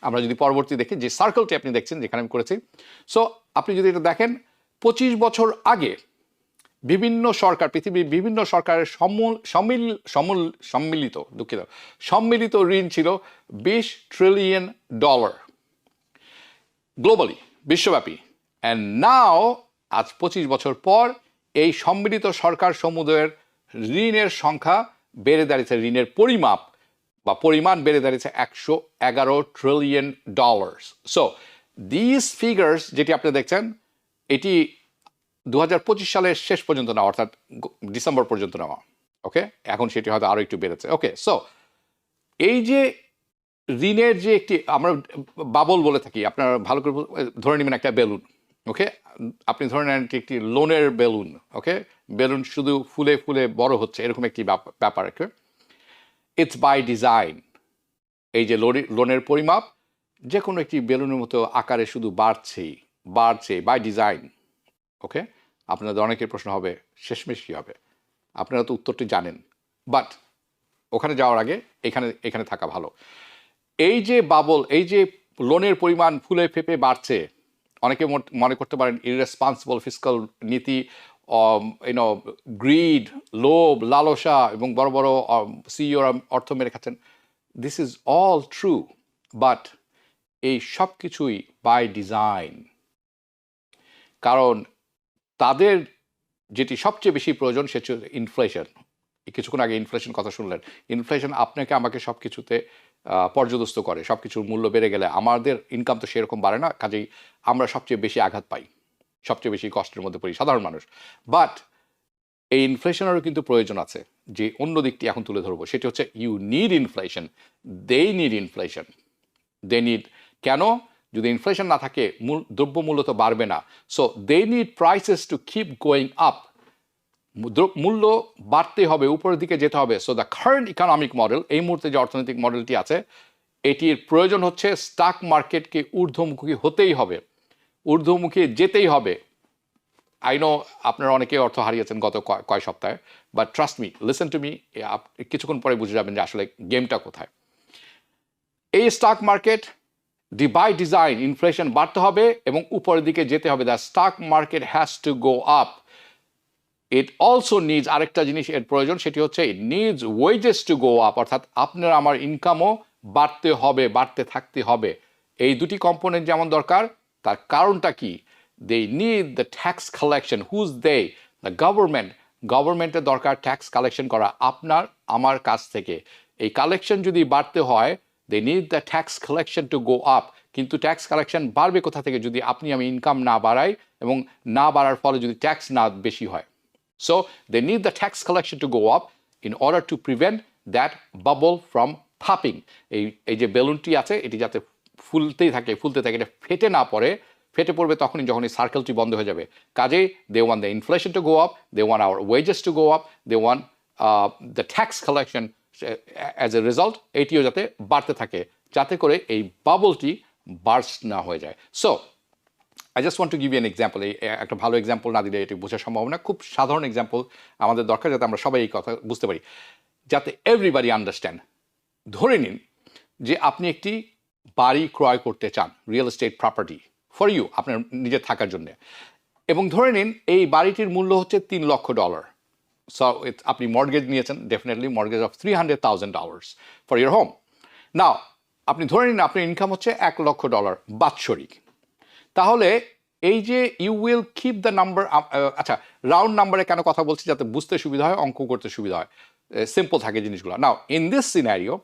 আমরা যদি পরবর্তী দেখি, যে সার্কেলটি আপনি দেখছেন যেখানে আমি করেছি, সো আপনি যদি এটা দেখেন, 25 বছর আগে বিভিন্ন সরকার, পৃথিবীর বিভিন্ন সরকারের সম্মিলিত ঋণ ছিল $20 ট্রিলিয়ন গ্লোবালি, বিশ্বব্যাপী। অ্যান্ড নাও, আজ 25 বছর পর, এই সম্মিলিত সরকার সমুদায়ের ঋণের সংখ্যা বেড়ে দাঁড়িয়েছে, ঋণের পরিমাণ বেড়ে দাঁড়িয়েছে $111 ট্রিলিয়ন। সো দিস ফিগার্স যেটি আপনি দেখছেন, এটি 2025 সালের শেষ পর্যন্ত নেওয়া, অর্থাৎ ডিসেম্বর পর্যন্ত নেওয়া। ওকে, এখন সেটি হয়তো আরও একটু বেড়েছে। ওকে, সো এই যে ঋণের যে একটি আমরা বাবল বলে থাকি, আপনারা ভালো করে ধরে নেবেন একটা বেলুন। ওকে, আপনি ধরে নেন একটি লোনের বেলুন। ওকে, বেলুন শুধু ফুলে ফুলে বড় হচ্ছে, এরকম একটি ব্যাপার। It's by design. এই যে লোনের পরিমাপ যে কোনো একটি বেলুনের মতো আকারে শুধু বাড়ছেই, বাড়ছে বাই ডিজাইন, ওকে, আপনাদের অনেকের প্রশ্ন হবে শেষমেশ কী হবে? আপনারা তো উত্তরটি জানেন, বাট ওখানে যাওয়ার আগে এখানে থাকা ভালো। এই যে বাবল, এই যে লোনের পরিমাণ ফুলে ফেপে বাড়ছে, অনেকে মনে করতে পারেন ইররেসপন্সিবল ফিসকাল নীতি, গ্রিড, লোভ, লালসা এবং বড় বড় সিইওরা অর্থ মেরে খাচ্ছেন। This is all true, but এই সব কিছুই বাই ডিজাইন। কারণ তাদের যেটি সবচেয়ে বেশি প্রয়োজন সেটি হচ্ছে ইনফ্লেশন। কিছুক্ষণ আগে ইনফ্লেশন কথা শুনলেন। ইনফ্লেশন আপনাকে আমাকে সব কিছুতে পর্যদস্ত করে। সব কিছুর মূল্য বেড়ে গেলে আমাদের ইনকাম তো সেরকম বাড়ে না, কাজেই আমরা সবচেয়ে বেশি আঘাত পাই, সবচেয়ে বেশি কষ্টের মধ্যে পড়ি সাধারণ মানুষ। বাট এই ইনফ্লেশনেরও কিন্তু প্রয়োজন আছে, যে অন্য দিকটি এখন তুলে ধরবো, সেটি হচ্ছে you need inflation, they need inflation, they need. কেন? যদি ইনফ্লেশন না থাকে দ্রব্যমূল্য তো বাড়বে না। So they need prices to keep going up, মূল্য বাড়তে হবে, উপরের দিকে যেতে হবে। So the current economic model, এই মুহূর্তে যে অর্থনৈতিক মডেলটি আছে, এটির প্রয়োজন হচ্ছে স্টক মার্কেটকে ঊর্ধ্বমুখী হতেই হবে, ঊর্ধ্বমুখী যেতেই হবে। আই নো আপনারা অনেকে অর্থ হারিয়েছেন গত কয় সপ্তাহে, but trust me, listen to me, কিছুক্ষণ পরে বুঝে যাবেন যে আসলে গেমটা কোথায়। এই stock market by design inflation বাড়তে হবে এবং উপরের দিকে যেতে হবে। The stock market has to go up. It also needs, আরেকটা জিনিস এর প্রয়োজন, সেটি হচ্ছে it needs wages to go up, অর্থাৎ আপনার আমার ইনকামও বাড়তে হবে, বাড়তে থাকতে হবে। এই দুটি কম্পোনেন্ট যেমন দরকার, তার কারণটা কি? They need the tax collection. Whose they? The government. গভর্নমেন্টের দরকার ট্যাক্স কালেকশন করা আপনার আমার কাছ থেকে। এই কালেকশন যদি বাড়তে হয়, they need the tax collection to go up. কিন্তু ট্যাক্স কালেকশন বাড়বে কোথা থেকে? যদি আপনি আমি ইনকাম না বাড়াই এবং না বাড়ার ফলে যদি ট্যাক্স না বেশি হয়। So they need the tax collection to go up in order to prevent that bubble from popping. এই যে বেলুনটি আছে, এটি যাতে ফুলতে থাকে, এটা ফেটে না পড়ে। ফেটে পড়বে তখনই যখন এই সার্কেলটি বন্ধ হয়ে যাবে। কাজেই they want the inflation to go up, they want our wages to go up, they want the tax collection as a result, এটিও যাতে বাড়তে থাকে, যাতে করে এই বাবলটি বার্স্ট না হয়ে যায়। So I just want to give you an example. একটা ভালো এক্সাম্পল না দিলে এটি বোঝা সম্ভব না। খুব সাধারণ এক্সাম্পল আমাদের দরকার, যাতে আমরা সবাই এই কথা বুঝতে পারি, যাতে এভরিবাডি আন্ডারস্ট্যান্ড। ধরে নিন যে আপনি একটি বাড়ি ক্রয় করতে চান, real estate property for you, আপনার নিজের থাকার জন্য। এবং ধরে নিন এই বাড়িটির মূল্য হচ্ছে $3 লক্ষ। সো আপনি মর্গেজ নিয়েছেন, definitely mortgage of $300,000 for your home. Now আপনি ধরে নিন আপনার ইনকাম হচ্ছে $1 লক্ষ বাৎসরিক। তাহলে এই যে you will keep the number, আচ্ছা রাউন্ড নাম্বারে কেন কথা বলছি? যাতে বুঝতে সুবিধা হয়, অঙ্ক করতে সুবিধা হয়, সিম্পল থাকে জিনিসগুলো। নাও ইন দিস সিনারিও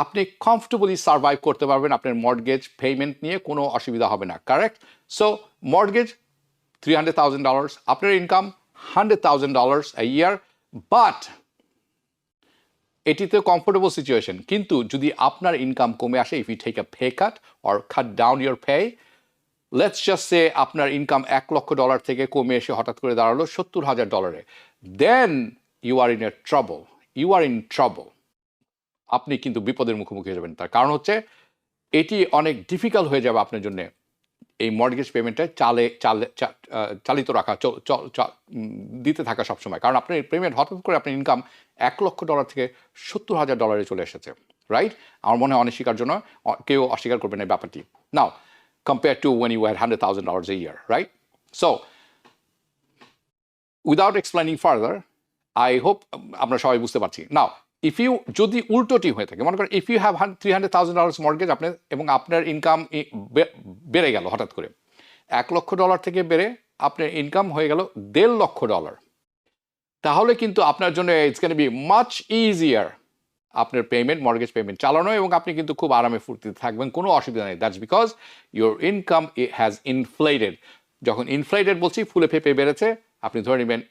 আপনি কমফর্টেবলি সার্ভাইভ করতে পারবেন আপনার মর্গেজ পেমেন্ট নিয়ে, কোনো অসুবিধা হবে না, কারেক্ট? সো মর্গেজ $300,000, আপনার ইনকাম $100,000 a year, বাট এটিতে কমফোর্টেবল সিচুয়েশন। কিন্তু যদি আপনার ইনকাম কমে আসে, if you take a pay cut or cut down your pay, let's just say আপনার ইনকাম $1 লক্ষ থেকে কমে এসে হঠাৎ করে দাঁড়ালো $70,000, then you are in a trouble, you are in trouble. আপনি কিন্তু বিপদের মুখোমুখি হয়ে যাবেন। তার কারণ হচ্ছে এটি অনেক ডিফিকাল্ট হয়ে যাবে আপনার জন্য এই মর্গেজ পেমেন্টটা চালিত রাখা, দিতে থাকা সবসময়। কারণ আপনার পেমেন্ট হঠাৎ করে আপনার ইনকাম $1 লক্ষ থেকে $70,000 চলে এসেছে, রাইট? আমার মনে হয় অস্বীকার জন্য কেউ অস্বীকার করবেন এই ব্যাপারটি। নাও compared to when you had $100,000 a year, right? So, without explaining further, I hope আমরা সবাই বুঝতে পারছি। Now, if you যদি উল্টোটি হয়ে থাকে, মনে করেন if you have $300,000 মর্গেজ আপনার, এবং আপনার ইনকাম বেড়ে গেল হঠাৎ করে $1 লক্ষ থেকে বেড়ে আপনার ইনকাম হয়ে গেল $1.5 লক্ষ, তাহলে কিন্তু আপনার জন্য it's can be much easier আপনার পেমেন্ট, মর্গেজ পেমেন্ট চালানো, এবং আপনি কিন্তু খুব আরামে ফুর্তিতে থাকবেন, কোনো অসুবিধা নেই। That's because your income has inflated. যখন ইনফ্লেটেড বলছি, ফুলে ফেপে বেড়েছে, আপনি ধরে নেবেন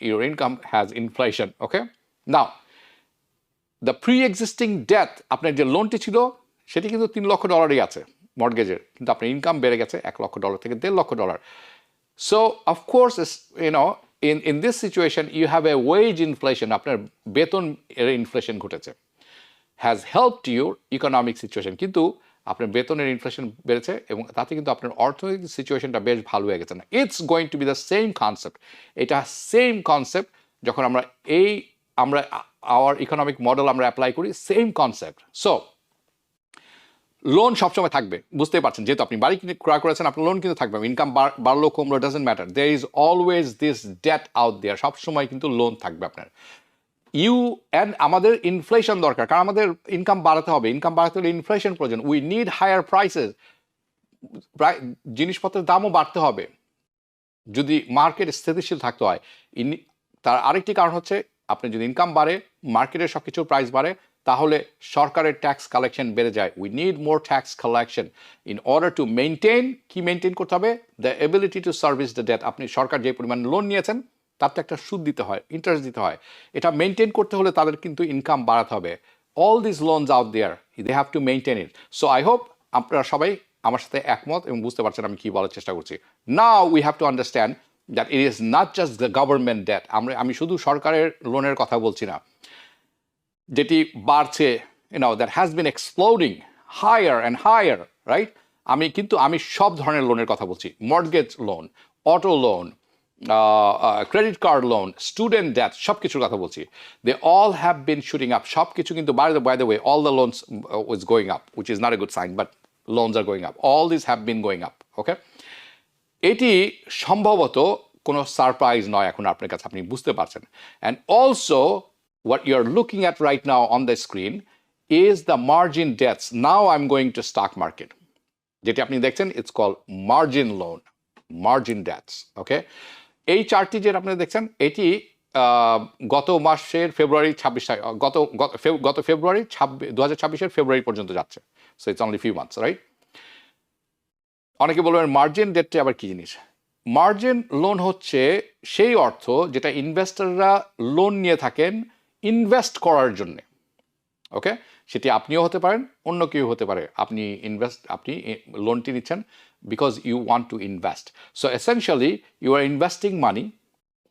your income has inflation, okay? Now the pre existing debt, আপনার যে লোনটি ছিল সেটি কিন্তু $3 লক্ষ আছে মর্গেজের, কিন্তু আপনার ইনকাম বেড়ে গেছে $1 লক্ষ থেকে $1.5 lakh. So of course you know in this situation you have a wage inflation, আপনার বেতন এর ইনফ্লেশন ঘটেছে, has helped your economic situation, কিন্তু আপনার বেতনের ইনফ্লেশন বেড়েছে এবং তাতে কিন্তু আপনার অর্থনৈতিক সিচুয়েশনটা বেশ ভালো হয়ে গেছে না। It's going to be the same concept. এটা সেম কনসেপ্ট যখন আমরা আওয়ার ইকোনমিক মডেল আমরা অ্যাপ্লাই করি, সেম কনসেপ্ট। সো লোন সবসময় থাকবে, বুঝতেই পারছেন, যেহেতু আপনি বাড়ি কিনে ক্রয় করেছেন আপনার লোন কিন্তু থাকবে, ইনকাম বাড়লো কমলো doesn't matter, there is always this debt out there, সবসময় কিন্তু লোন থাকবে আপনার। আমাদের ইনফ্লেশন দরকার, কারণ আমাদের ইনকাম বাড়াতে হবে, ইনকাম বাড়াতে হলে ইনফ্লেশন প্রয়োজন, উই নিড হায়ার প্রাইসেস, জিনিসপত্রের দামও বাড়তে হবে যদি মার্কেট স্থিতিশীল থাকতে হয়। তার আরেকটি কারণ হচ্ছে আপনি যদি ইনকাম বাড়ে, মার্কেটের সব কিছুর প্রাইস বাড়ে, তাহলে সরকারের ট্যাক্স কালেকশন বেড়ে যায়। We need more tax collection in order to maintain, কি মেনটেন করতে হবে, the ability to service the debt. আপনি সরকার যে পরিমাণ লোন নিয়েছেন তার তো একটা সুদ দিতে হয়, ইন্টারেস্ট দিতে হয়, এটা মেনটেন করতে হলে তাদের কিন্তু ইনকাম বাড়াতে হবে। All this loans out there, they have to maintain it. So I hope আপনারা সবাই আমার সাথে একমত এবং বুঝতে পারছেন আমি কি বলার চেষ্টা করছি। Now we have to understand that it is not just the government debt. আমি শুধু সরকারের লোনের কথা বলছি না, যেটি বাড়ছে, that has been exploding higher and higher, right? আমি সব ধরনের লোনের কথা বলছি, mortgage loan, auto loan, credit card loan, student debt, সব কিছুর কথা বলছি। They all have been shooting up, সব কিছু কিন্তু by the way all the loans was going up, which is not a good sign, but loans are going up, all this have been going up. Okay, এটি সম্ভবত কোনো surprise নয় এখন আপনার কাছে, আপনি বুঝতে পারছেন। And also what you're looking at right now on the screen is the margin debts. Now I'm going to stock market. যেটি আপনি দেখছেন, it's called margin loan, margin debts. ওকে, এই চার্টটি যেটা আপনি দেখছেন এটি গত মাসের ফেব্রুয়ারি 26 গত ফেব্রুয়ারি 2026-এর ফেব্রুয়ারি পর্যন্ত যাচ্ছে। So it's only few months, right? অনেকে বলবেন মার্জিন ডেটটি আবার কি জিনিস? মার্জিন লোন হচ্ছে সেই অর্থ যেটা ইনভেস্টররা লোন নিয়ে থাকেন ইনভেস্ট করার জন্য। ওকে, সেটি আপনিও হতে পারেন, অন্য কেউ হতে পারে। আপনি লোনটি নিচ্ছেন because you want to invest. So essentially you are investing money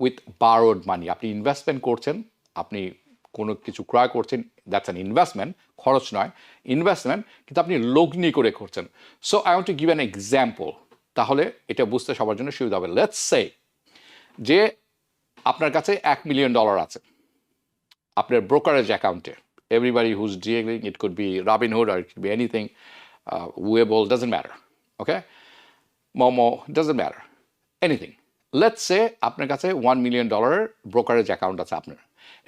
with borrowed money. আপনি ইনভেস্টমেন্ট করছেন, আপনি কোনো কিছু ক্রয় করছেন, দ্যাটস অ্যান ইনভেস্টমেন্ট, খরচ নয়, ইনভেস্টমেন্ট, কিন্তু আপনি লগ্নি করে করছেন। So I want to give an example, তাহলে এটা বুঝতে সবার জন্য সুবিধা হবে। লেটস সে যে আপনার কাছে $1 মিলিয়ন আছে আপনার ব্রোকারেজ অ্যাকাউন্টে। Everybody who's dealing, it could be Robinhood or it could be anything, Webull, doesn't matter, okay? Momo, doesn't matter, anything. Let's say আপনার কাছে $1 মিলিয়ন ব্রোকারেজ অ্যাকাউন্ট আছে আপনার,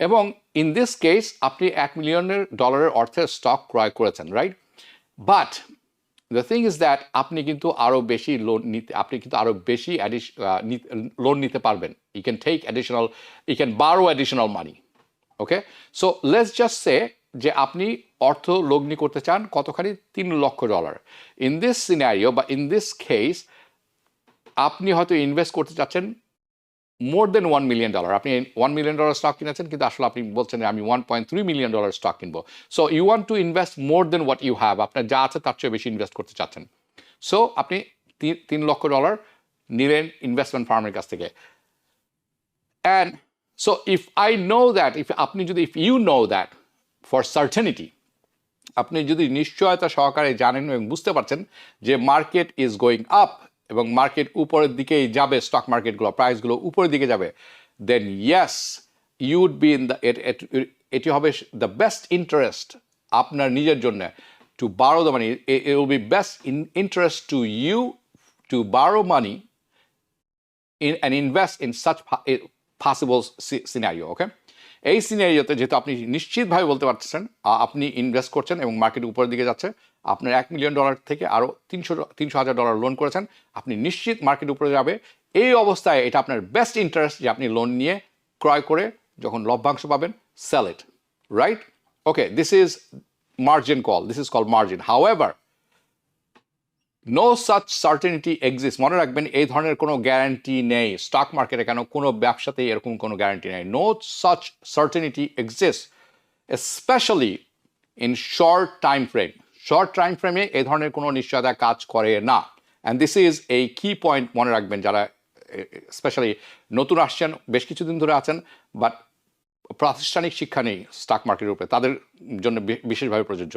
এবং ইন দিস কেস আপনি $1 মিলিয়ন অর্থের স্টক ক্রয় করেছেন, right? But the thing is that আপনি কিন্তু আরও বেশি লোন নিতে পারবেন। You can take additional, you can borrow additional money. Okay, so let's just say যে আপনি অর্থ লগ্নি করতে চান কতখানি, $3 লক্ষ। ইন দিস সিনারিও বা ইন দিস কেস আপনি হয়তো ইনভেস্ট করতে চাচ্ছেন মোর দেন $1 মিলিয়ন। আপনি $1 মিলিয়ন স্টক কিনেছেন, কিন্তু আসলে আপনি বলছেন আমি $1.3 মিলিয়ন স্টক কিনবো। So you want to invest more than what you have, আপনার যা আছে তার চেয়ে বেশি ইনভেস্ট করতে চাচ্ছেন। সো আপনি $3 লক্ষ নিলেন ইনভেস্টমেন্ট ফার্মের কাছ থেকে। And so if you know that for certainty, আপনি যদি নিশ্চয়তা সহকারে জানেন এবং বুঝতে পারছেন যে মার্কেট ইজ গোয়িং আপ এবং মার্কেট উপরের দিকেই যাবে, স্টক মার্কেটগুলো প্রাইসগুলো উপরের দিকে যাবে, then yes you would be in the, এটি হবে দ্য বেস্ট ইন্টারেস্ট আপনার নিজের জন্য to borrow the money. It will be best interest to you to borrow money and invest in such possible scenario. ওকে, এই সিনারিওতে যেহেতু আপনি নিশ্চিতভাবে বলতে পারছেন আপনি ইনভেস্ট করছেন এবং মার্কেট উপরের দিকে যাচ্ছে, আপনার $1 মিলিয়ন থেকে আরও $300,000 লোন করেছেন, আপনি নিশ্চিত মার্কেট উপরে যাবে, এই অবস্থায় এটা আপনার বেস্ট ইন্টারেস্ট যে আপনি লোন নিয়ে ক্রয় করে যখন লভ্যাংশ পাবেন, sell it, right? Okay, this is margin call, this is call margin. However no such certainty exist. মনে রাখবেন এই ধরনের কোনো গ্যারান্টি নেই স্টক মার্কেটে, কেন কোনো ব্যবসাতেই এরকম কোনো গ্যারান্টি নেই। No such certainty exist specially in short time frame. Short time ফ্রেমে এই ধরনের কোনো নিশ্চয়তা কাজ করে না। অ্যান্ড দিস ইজ এই কি পয়েন্ট মনে রাখবেন, যারা স্পেশালি নতুন আসছেন, বেশ কিছুদিন ধরে আছেন, বাট প্রাতিষ্ঠানিক শিক্ষা নেই স্টক মার্কেটের উপরে, তাদের জন্য বিশেষভাবে প্রযোজ্য।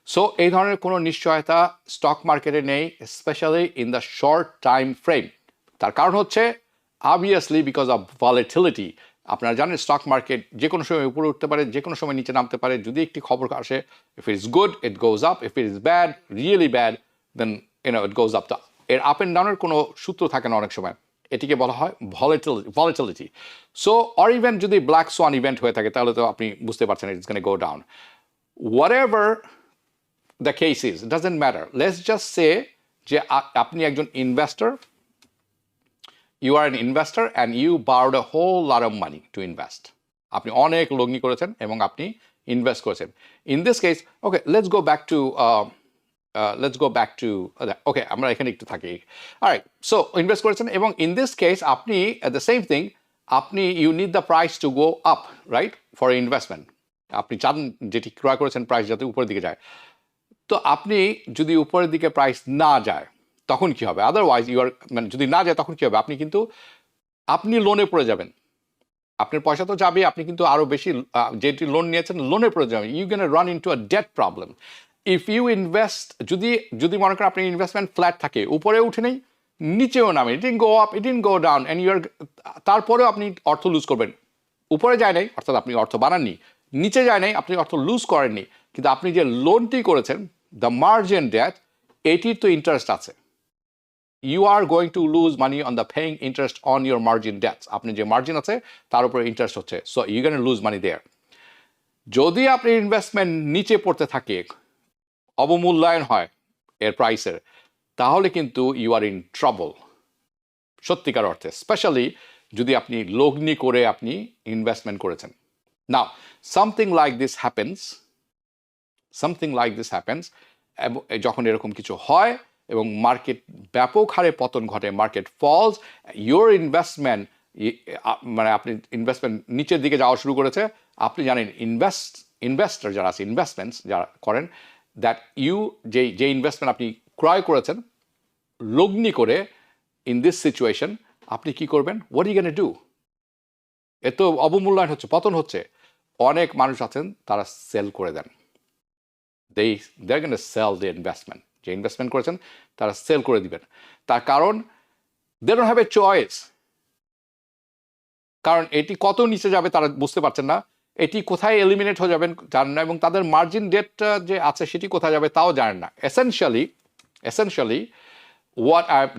সো এই ধরনের কোনো নিশ্চয়তা স্টক মার্কেটে নেই, specially in the short time frame. তার কারণ হচ্ছে অবভিয়াসলি বিকজ অফ ভলিটিলিটি। আপনারা জানেন স্টক মার্কেট যে কোনো সময় উপরে উঠতে পারে, যে কোনো সময় নিচে নামতে পারে। যদি একটি খবর আসে, if it is good it goes up, if it is bad, really bad, then it goes up. এর আপ অ্যান্ড ডাউনের কোনো সূত্র থাকে না অনেক সময়, এটিকে বলা হয় ভলিটিলিটি। সো অর ইভেন যদি ব্ল্যাক সোয়ান ইভেন্ট হয়ে থাকে তাহলে তো আপনি বুঝতে পারছেন it's gonna go down. Whatever the case is, it doesn't matter. Let's just say যে আপনি একজন investor, you are an investor and you borrowed a whole lot of money to invest. আপনি অনেক লগ্নি করেছেন এবং আপনি ইনভেস্ট করেছেন। In this case, okay, let's go back to okay, আমরা এখানে একটু থাকি। Alright, so ইনভেস্ট করেছেন এবং in this case আপনি the same thing, আপনি you need the price to go up, right, for investment. আপনি চান যেটি ক্রয় করেছেন প্রাইস যাতে উপরের দিকে যায়। তো আপনি যদি উপরের দিকে প্রাইস না যায় তখন কি হবে? আদারওয়াইজ মানে যদি না যায় তখন কি হবে? আপনি লোনে পড়ে যাবেন। আপনার পয়সা তো যাবে, আপনি কিন্তু আরো বেশি যেটি লোন নিয়েছেন লোনে পড়ে যাবেন। You can run into a debt problem. If you invest, যদি মনে করেন আপনার ইনভেস্টমেন্ট ফ্ল্যাট থাকে, উপরে উঠে নেই নিচেও নামে, it didn't go up, it didn't go down, and তারপরেও আপনি অর্থ লুজ করবেন। উপরে যায় নাই অর্থাৎ আপনি অর্থ বানাননি, নিচে যায় নাই আপনি অর্থ লুজ করেননি, কিন্তু আপনি যে লোনটি করেছেন দ্য মার্জিন ডেট, এটির তো ইন্টারেস্ট আছে। You are going to lose money on the paying interest on your margin debts. আপনি যে মার্জিন আছে তার উপরে ইন্টারেস্ট হচ্ছে, so you can lose money there. যদি আপনি ইনভেস্টমেন্ট নিচে পড়তে থাকে, অবমূল্যায়ন হয় এর প্রাইসের, তাহলে কিন্তু ইউ আর ইন ট্রাবল সত্যিকার অর্থে, স্পেশালি যদি আপনি লগ্নি করে আপনি ইনভেস্টমেন্ট করেছেন। নাও something like this happens, যখন এরকম কিছু হয় এবং মার্কেট ব্যাপক হারে পতন ঘটে, মার্কেট ফলস, ইউর ইনভেস্টমেন্ট মানে আপনি ইনভেস্টমেন্ট নিচের দিকে যাওয়া শুরু করেছে। আপনি জানেন ইনভেস্টর যারা আছে, ইনভেস্টমেন্টস যারা করেন, দ্যাট যে ইনভেস্টমেন্ট আপনি ক্রয় করেছেন লগ্নি করে, ইন দিস সিচুয়েশন আপনি কি করবেন? What are you gonna do? এত অবমূল্যায়ন হচ্ছে, পতন হচ্ছে। অনেক মানুষ আছেন তারা সেল করে দেন। they're going to sell the investment, যে ইনভেস্টমেন্ট করেছেন তারা সেল করে দিবেন। তার কারণ they don't have a choice, কারণ এটি কত নিচে যাবে তারা বুঝতে পারছেন না, এটি কোথায় এলিমিনেট হয়ে যাবেন জানেন না, এবং তাদের মার্জিন ডেটটা যে আছে সেটি কোথায় যাবে তাও জানেন না। এসেনশিয়ালি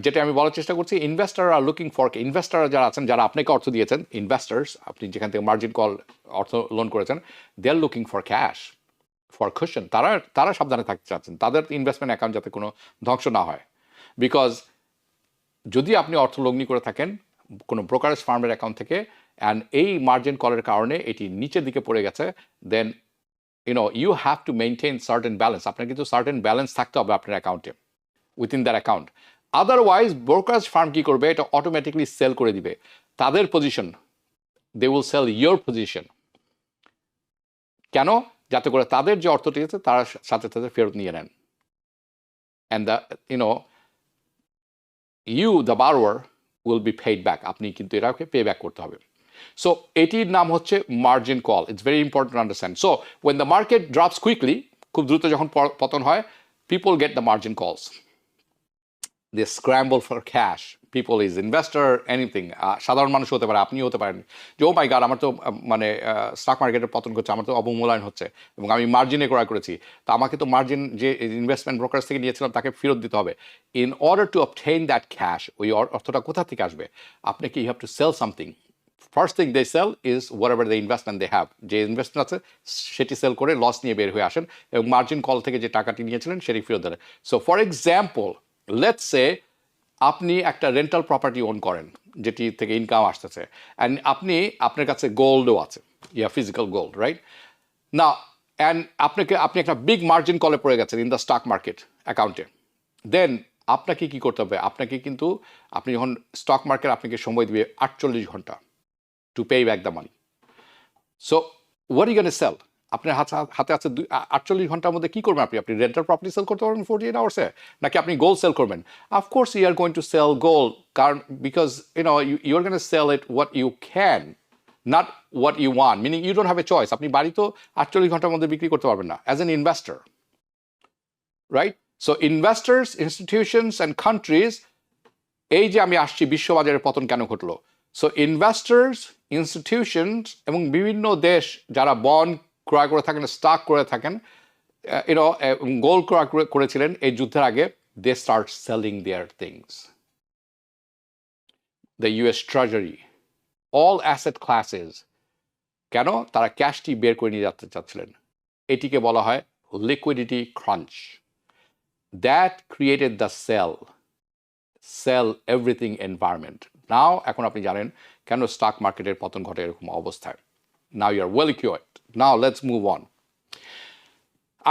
যেটা আমি বলার চেষ্টা করছি, ইনভেস্টাররা যারা আছেন, যারা আপনাকে অর্থ দিয়েছেন, ইনভেস্টার্স, আপনি যেখান থেকে মার্জিন কল অর্থ লোন করেছেন, they are looking for cash, for cushion. তারা সাবধানে থাকতে চাচ্ছেন তাদের ইনভেস্টমেন্ট অ্যাকাউন্ট যাতে কোনো ধ্বংস না হয়। বিকজ যদি আপনি অর্থ লগ্নি করে থাকেন কোনো ব্রোকারেজ ফার্মের অ্যাকাউন্ট থেকে, অ্যান্ড এই মার্জিন কলের কারণে এটি নিচের দিকে পড়ে গেছে, then you have to maintain certain balance. আপনার কিন্তু সার্টেন ব্যালেন্স থাকতে হবে আপনার অ্যাকাউন্টে, within their account. Otherwise brokerage firm কি করবে? এটা অটোমেটিকলি সেল করে দিবে তাদের position, they will sell your position. কেন? যাতে করে তাদের যে অর্থটি আছে তারা সাথে সাথে ফেরত নিয়ে নেন, and the borrower will be paid back. আপনি কিন্তু এটাকে পে ব্যাক করতে হবে। সো এটির নাম হচ্ছে margin call. It's very important to understand. So when the market drops quickly, খুব দ্রুত যখন পতন হয়, people gate the margin calls, they scramble for cash. People is investor, anything, সাধারণ মানুষ হতে পারে, আপনিও হতে পারেন, যে ও মাই গড আমার তো মানে স্টক মার্কেটের পতন করছে, আমার তো অবমূল্যায়ন হচ্ছে এবং আমি মার্জিনে ক্রয় করেছি, তো আমাকে তো মার্জিন যে ইনভেস্টমেন্ট ব্রোকারেজ থেকে নিয়েছিলাম তাকে ফেরত দিতে হবে। In order to obtain that cash, ওই অর্থটা কোথা থেকে আসবে? আপনাকে you have to sell something. First thing they sell is whatever the investment they have, যে ইনভেস্টমেন্ট আছে সেটি সেল করে লস নিয়ে বের হয়ে আসেন এবং মার্জিন কল থেকে যে টাকাটি নিয়েছিলেন সেটি ফেরত দেন। So for example, let's say আপনি একটা রেন্টাল প্রপার্টি ওন করেন যেটি থেকে ইনকাম আসতেছে, অ্যান্ড আপনার কাছে গোল্ডও আছে, ফিজিক্যাল গোল্ড, রাইট না, অ্যান্ড আপনি একটা বিগ মার্জিন কলে পড়ে গেছেন ইন দ্য স্টক মার্কেট অ্যাকাউন্টে। দেন আপনাকে কি করতে হবে? আপনি যখন স্টক মার্কেট আপনাকে সময় দিবে 48 ঘন্টা to pay back the money. So what are you gonna sell? আপনার হাতে আছে 48 ঘন্টার মধ্যে কি করবেন? আপনি রেন্টাল প্রপার্টি সেল করতে পারবেন 48 আওয়ার্সে, নাকি আপনি গোল্ড সেল করবেন? Of course you are going to sell gold, কারণ because you are gonna sell it what you can, not what you want, meaning you don't have a choice. আপনি বাড়ি তো 48 ঘন্টার মধ্যে বিক্রি করতে পারবেন না as an investor. Right? So investors, institutions and countries, এই যে আমি আসছি বিশ্ববাজারের পতন কেন ঘটলো, সো ইনভেস্টার্স, ইনস্টিটিউশনস এবং বিভিন্ন দেশ যারা বন্ড ক্রয় করে থাকেন, স্টক করে থাকেন, গোল্ড ক্রয় করেছিলেন এই যুদ্ধের আগে, they start selling their things. The US treasury, all asset classes, কেন? তারা ক্যাশটি বের করে নিয়ে যেতে চাচ্ছিলেন। এটিকে বলা হয় liquidity crunch. That created the sell everything environment. Now এখন আপনি জানেন কেন স্টক মার্কেটের পতন ঘটে এরকম অবস্থায়। Now you are well equipped. Now let's move on.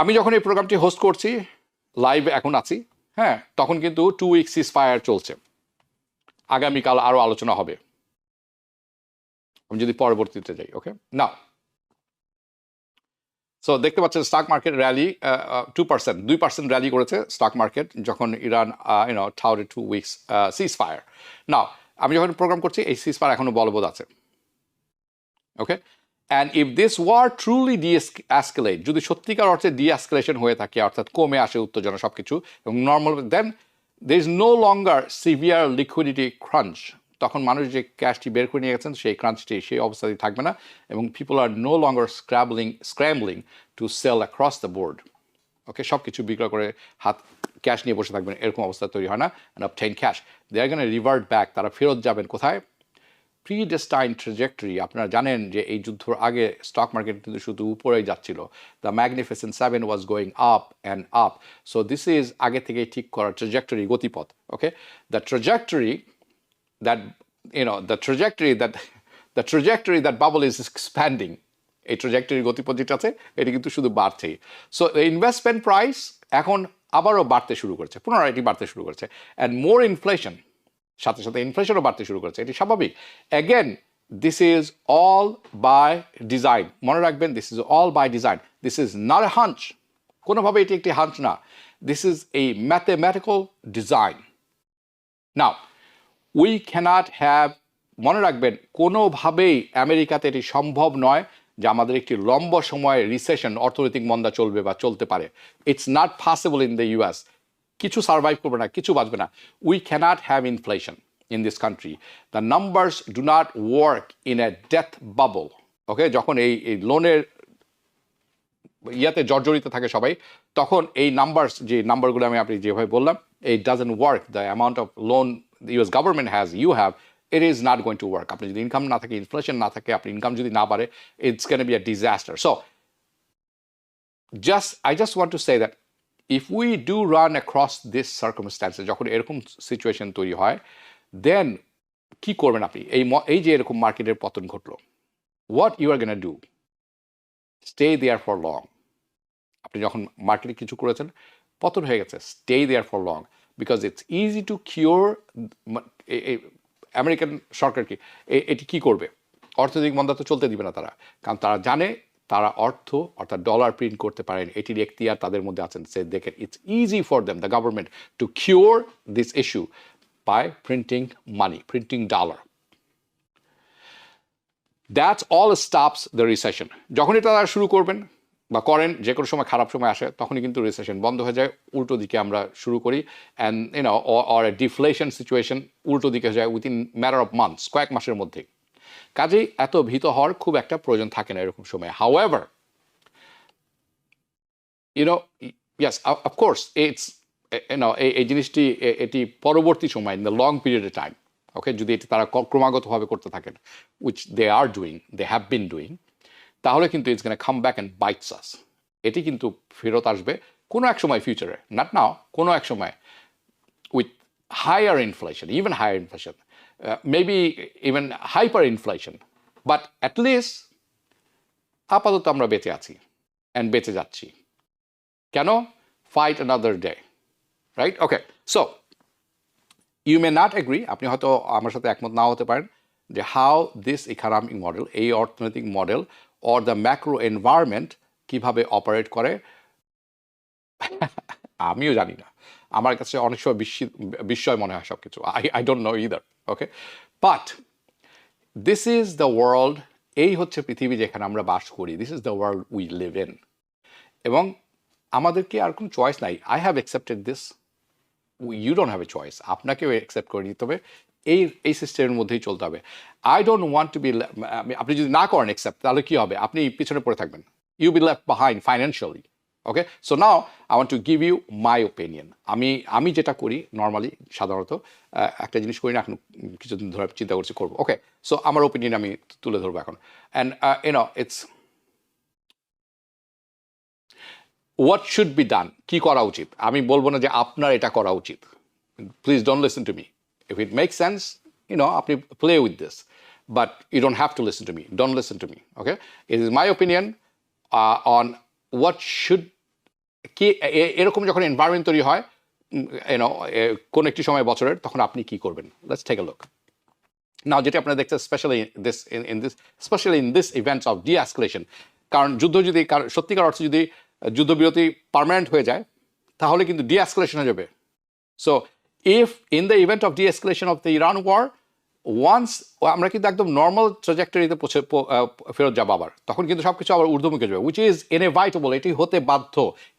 আমি যখন এই প্রোগ্রামটি হোস্ট করছি, লাইভ এখন আছি, হ্যাঁ, তখন কিন্তু 2 উইক সিজফায়ার চলছে। আগামীকাল আরও আলোচনা হবে, আমি যদি পরবর্তীতে যাই। ওকে, নাও সো দেখতে পাচ্ছেন স্টক মার্কেট র্যালি 2% র্যালি করেছে স্টক মার্কেট যখন ইরান ঠাউডেড 2 উইকস সিজফায়ার। নাও আমি যখন প্রোগ্রাম করছি এই সিজফায়ার এখনো বলবৎ আছে। Okay, and if this war truly deescalate, যদি সত্যিকার অর্থে ডিএসকেলেশন হয়ে থাকে, অর্থাৎ কমে আসে উত্তেজনা সব কিছু এবং normal, then there is no longer severe liquidity crunch. তখন মানুষ যে ক্যাশটি বের করে নিয়ে গেছেন সেই ক্রাঞ্চটি সেই অবস্থাতেই থাকবে না, এবং people are no longer scrambling to sell across the board. Okay, সব কিছু বিক্রয় করে হাত ক্যাশ নিয়ে বসে থাকবেন এরকম অবস্থা তৈরি হয় না। And obtain cash, they are gonna revert back, তারা ফেরত যাবেন কোথায়? প্রিডেস্টাইন ট্রেজেক্টরি। আপনারা জানেন যে এই যুদ্ধর আগে স্টক মার্কেট কিন্তু শুধু উপরেই যাচ্ছিল, the magnificent 7 was going up and up. So this is আগে থেকেই ঠিক করা ট্রেজেক্টরি, গতিপথ। Okay, the trajectory the trajectory that bubble is expanding. এই ট্রেজেক্টরি গতিপথ যেটা আছে এটি কিন্তু শুধু বাড়ছেই। সো ইনভেস্টমেন্ট প্রাইস এখন আবারও বাড়তে শুরু করেছে, পুনরায় এটি বাড়তে শুরু করেছে, অ্যান্ড মোর ইনফ্লেশন, সাথে সাথে ইনফ্লেশনও বাড়তে শুরু করেছে, এটি স্বাভাবিক। Again this is all by design. মনে রাখবেন, this is all by design, this is not a hunch. কোনোভাবে এটি একটি হাঞ্চ না, this is a mathematical design. Now we can't have, মনে রাখবেন কোনোভাবেই আমেরিকাতে এটি সম্ভব নয় যে আমাদের একটি লম্বা সময় রিসেশন, অর্থনৈতিক মন্দা চলবে বা চলতে পারে। It's not possible in the US. কিছু সার্ভাইভ করবে না, কিছু বাঁচবে না। We can't have inflation in this country. The numbers do not work in a death bubble. Okay, যখন এই লোনের ইয়াতে জর্জরিত থাকে সবাই, তখন এই নাম্বারস, যে নাম্বারগুলো আমি আপনি যেভাবে বললাম, it doesn't work. The amount of loan the US government has, you have, it is not going to work. আপনি যদি ইনকাম না থাকে, ইনফ্লেশন না থাকে, আপনি ইনকাম যদি না বাড়ে, it's going to be a disaster. So I just want to say that if we do run across this circumstances, যখন এরকম সিচুয়েশন তৈরি হয়, then কি করবেন আপনি? এই যে এরকম মার্কেটের পতন ঘটলো, what you are going to do? Stay there for long. আপনি যখন মার্কেটে কিছু করেছেন, পতন হয়ে গেছে, stay there for long, because it's easy to cure. American সরকার কি এটি কি করবে? অর্থনৈতিক মন্দা তো চলতে দিবে না তারা, কারণ তারা জানে তারা অর্থ অর্থাৎ ডলার প্রিন্ট করতে পারেন, এটির এখতিয়ার তাদের মধ্যে আছেন। সে দেখেন it's easy for them, the government, to cure this issue by printing money, printing dollar. That's all stops the recession. যখন এটা তারা শুরু করবেন বা করেন, যে কোনো সময় খারাপ সময় আসে, তখনই কিন্তু রিসেশন বন্ধ হয়ে যায়, উল্টো দিকে আমরা শুরু করি, and or a deflation situation উল্টো দিকে যায় উইদিন ম্যাটার অফ মান্থস, কয়েক মাসের মধ্যেই। কাজেই এত ভীত হওয়ার খুব একটা প্রয়োজন থাকে না এরকম সময়। হাউএভার, ইয়েস, অফকোর্স ইটস এই জিনিসটি এটি পরবর্তী সময়, in the long period of time, okay, যদি এটি তারা ক্রমাগতভাবে করতে থাকেন, which they are doing, they have been doing, তাহলে কিন্তু it's gonna come back and bites us. এটি কিন্তু ফেরত আসবে কোনো এক সময় ফিউচারে, নট নাও, কোনো এক সময়, with higher inflation, even higher inflation, maybe even hyper inflation, but at least আপাতত আমরা বেঁচে আছি অ্যান্ড বেঁচে যাচ্ছি। কেন? Fight another day, right? Okay, so you may not agree, আপনি হয়তো আমার সাথে একমত নাও হতে পারেন, যে হাউ দিস ইকোনমিক মডেল, এই অর্থনৈতিক model or the macro environment কীভাবে অপারেট করে আমিও জানি না। আমার কাছে অনেক সময় বিস্ময় মনে হয় সব কিছু। I don't know either. Okay, but this is the world, এই হচ্ছে পৃথিবী যেখানে আমরা বাস করি, this is the world we live in. এবং আমাদেরকে আর কোনো চয়েস নাই। I have accepted this, you don't have a choice, আপনাকেও অ্যাকসেপ্ট করে নিতে হবে, এই সিস্টেমের মধ্যেই চলতে হবে। I don't want to be, আপনি যদি না করেন অ্যাকসেপ্ট, তাহলে কি হবে? আপনি পিছনে পড়ে থাকবেন, you be left behind financially. Okay, so now I want to give you my opinion. আমি যেটা করি নর্মালি, সাধারণত একটা জিনিস করি না, এখন কিছুদিন ধরে চিন্তা করছি করবো। ওকে, সো আমার ওপিনিয়ন আমি তুলে ধরবো এখন। And it's what should be done, কি করা উচিত। আমি বলবো না যে আপনার এটা করা উচিত, please don't listen to me. If it make sense, আপনি play with this, but you don't have to listen to me, don't listen to me. Okay, it is my opinion on what should, কি এরকম যখন environment তৈরি হয় কোন একটি সময় বছরের, তখন আপনি কি করবেন। লেটস টেক আ লুক নাও। যেটা আপনারা দেখছেন specially in this events of D-escalation, কারণ যুদ্ধ যদি সত্যিকার অর্থে যদি যুদ্ধবিরতি পার্মানেন্ট হয়ে যায়, তাহলে কিন্তু ডি-এসকেলেশন হয়ে যাবে। So if in the event of de-escalation of the Iran war, once আমরা কিন্তু একদম নর্মাল ট্রাজেক্টরিতে ফেরত যাবো আবার, তখন কিন্তু সব কিছু আবার ঊর্ধ্বমুখী যাবে, উইচ ইজ ইনএভাইটেবল, এটি হতে বাধ্য,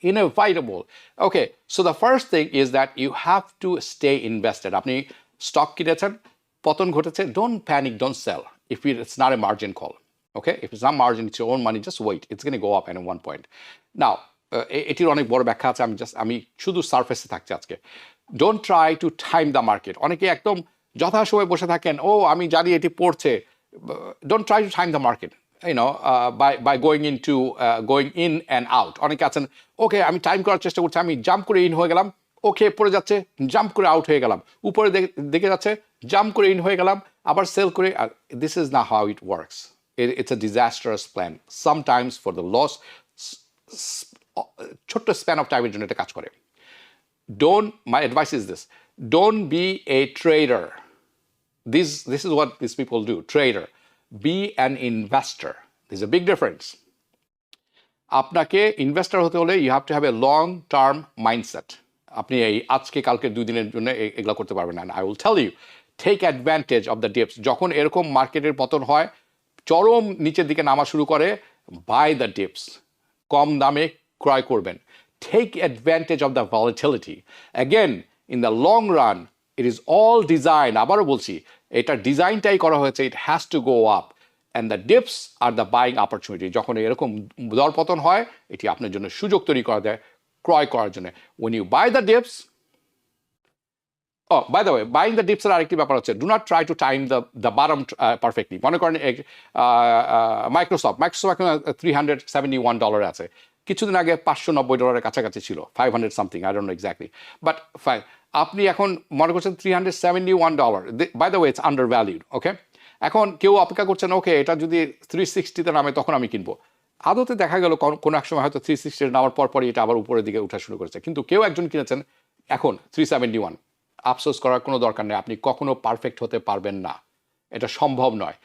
inevitable. Okay, so the first thing is that you have to stay invested. আপনি স্টক কিনেছেন, পতন ঘটেছে, don't panic, don't sell if it's not a margin call. Okay, if it's not margin, it's your own money, just wait, it's going to go up at one point. Now এটির অনেক বড় ব্যাখ্যা আছে, আমি শুধু সারফেসে থাকছি আজকে। Don't try to time the market. অনেকে একদম যথাসময়ে বসে থাকেন, ও আমি জানি এটি পড়ছে। Don't try to time the market by going in and out. অনেকে আছেন, ওকে আমি টাইম করার চেষ্টা করছি, আমি জাম্প করে ইন হয়ে গেলাম, ওকে পড়ে যাচ্ছে, জাম্প করে আউট হয়ে গেলাম, উপরে দেখে যাচ্ছে, জাম্প করে ইন হয়ে গেলাম, আবার সেল করে। দিস ইজ না how it works. It's a disastrous plan. Sometimes for the loss, ছোট্ট স্প্যান অফ টাইমের জন্য এটা কাজ করে। My advice is this: don't be a trader. This is what these people do, trader. Be an investor. There's a big difference. আপনাকে investor হতে হলে you have to have a long term mindset. আপনি এই আজকে কালকে 2 দিনের জন্য এগুলো করতে পারবেন না। I will tell you, take advantage of the dips. যখন এরকম মার্কেটের পতন হয়, চরম নিচের দিকে নামা শুরু করে, buy the dips. কম দামে ক্রয় করবেন। Take advantage of the volatility. Again, in the long run, it is all design. আবারও বলছি, এটা ডিজাইনটাই করা হয়েছে, it has to go up. And the dips are the buying opportunity. যখন এরকম দরপতন হয়, এটি আপনার জন্য সুযোগ তৈরি করে দেয় ক্রয় করার জন্য। When you buy the dips, oh, by the way, buying the dips এর আরেকটি ব্যাপার হচ্ছে, do not try to time the bottom perfectly. মনে করেন মাইক্রোসফট এখন $371 আছে, কিছুদিন আগে $590 কাছাকাছি ছিল, 500 something, I don't know exactly, but fine. আপনি এখন মনে করছেন $371, by the way it's undervalued. Okay, এখন কেউ অপেক্ষা করছেন, ওকে এটা যদি 360-তে নামে তখন আমি কিনবো। আদতে দেখা গেল কোনো এক সময় হয়তো 360 নামার পরই এটা আবার উপরের দিকে উঠা শুরু করেছে, কিন্তু কেউ একজন কিনেছেন এখন 371। আফসোস করার কোনো দরকার নেই, আপনি কখনো পারফেক্ট হতে পারবেন না, এটা সম্ভব নয়।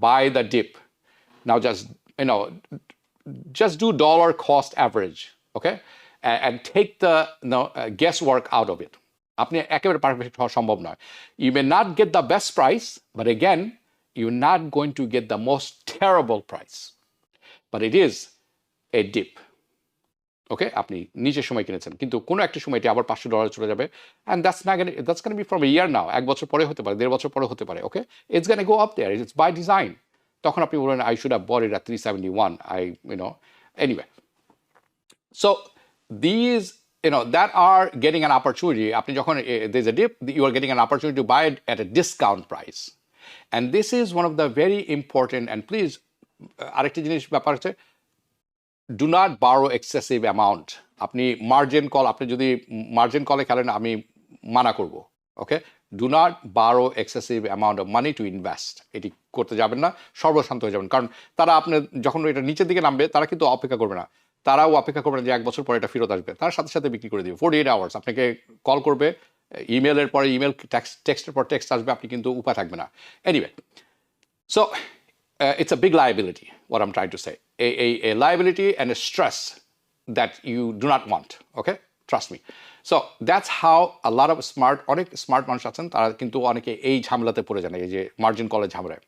Buy the dip now, just do dollar cost average, okay, and take the guesswork out of it. আপনি একেবারে পারফেক্ট হওয়া সম্ভব নয়। You may not get the best price, but again, you're not going to get the most terrible price. But it is a dip. ওকে, আপনি নিচের সময় কিনেছেন, কিন্তু কোনো একটা সময় এটি আবার $500 চলে যাবে, and that's going to be from a year now. 1 বছর পরে হতে পারে, 1.5 বছর পরে হতে পারে। ওকে, it's going to go up there. It's by design. তখন আপনি বলবেন, I should have bought it at 371. Anyway. So these, that are getting an opportunity. আপনি যখন there's a dip, you are getting an opportunity to buy it at a discount price. And this is one of the very important, and please, আরেকটি জিনিস ব্যাপার হচ্ছে, do not borrow excessive amount. আপনি আপনি যদি margin কলে খেলেন, আমি মানা করব। ওকে, do not borrow excessive amount of money to invest. এটি করতে যাবেন না, সর্বশান্ত হয়ে যাবেন। কারণ তারা আপনার যখন এটা নিচের দিকে নামবে, তারা কিন্তু অপেক্ষা করবে না, তারাও অপেক্ষা করবে না যে 1 বছর পরে এটা ফেরত আসবে, তার সাথে সাথে বিক্রি করে দিবে। 48 hours আপনাকে কল করবে, ইমেলের পরে ইমেল, টেক্সটের পর টেক্সট আসবে, আপনি কিন্তু উপায় থাকবে না। Anyway, so it's a big liability, what I'm trying to say, a liability and a stress that you do not want. Okay, trust me. So that's how a lot of অনেক smart মানুষ আছেন, তারা কিন্তু অনেকে এই ঝামেলাতে পড়ে যান, এই যে মার্জিন কলের ঝামেলায়।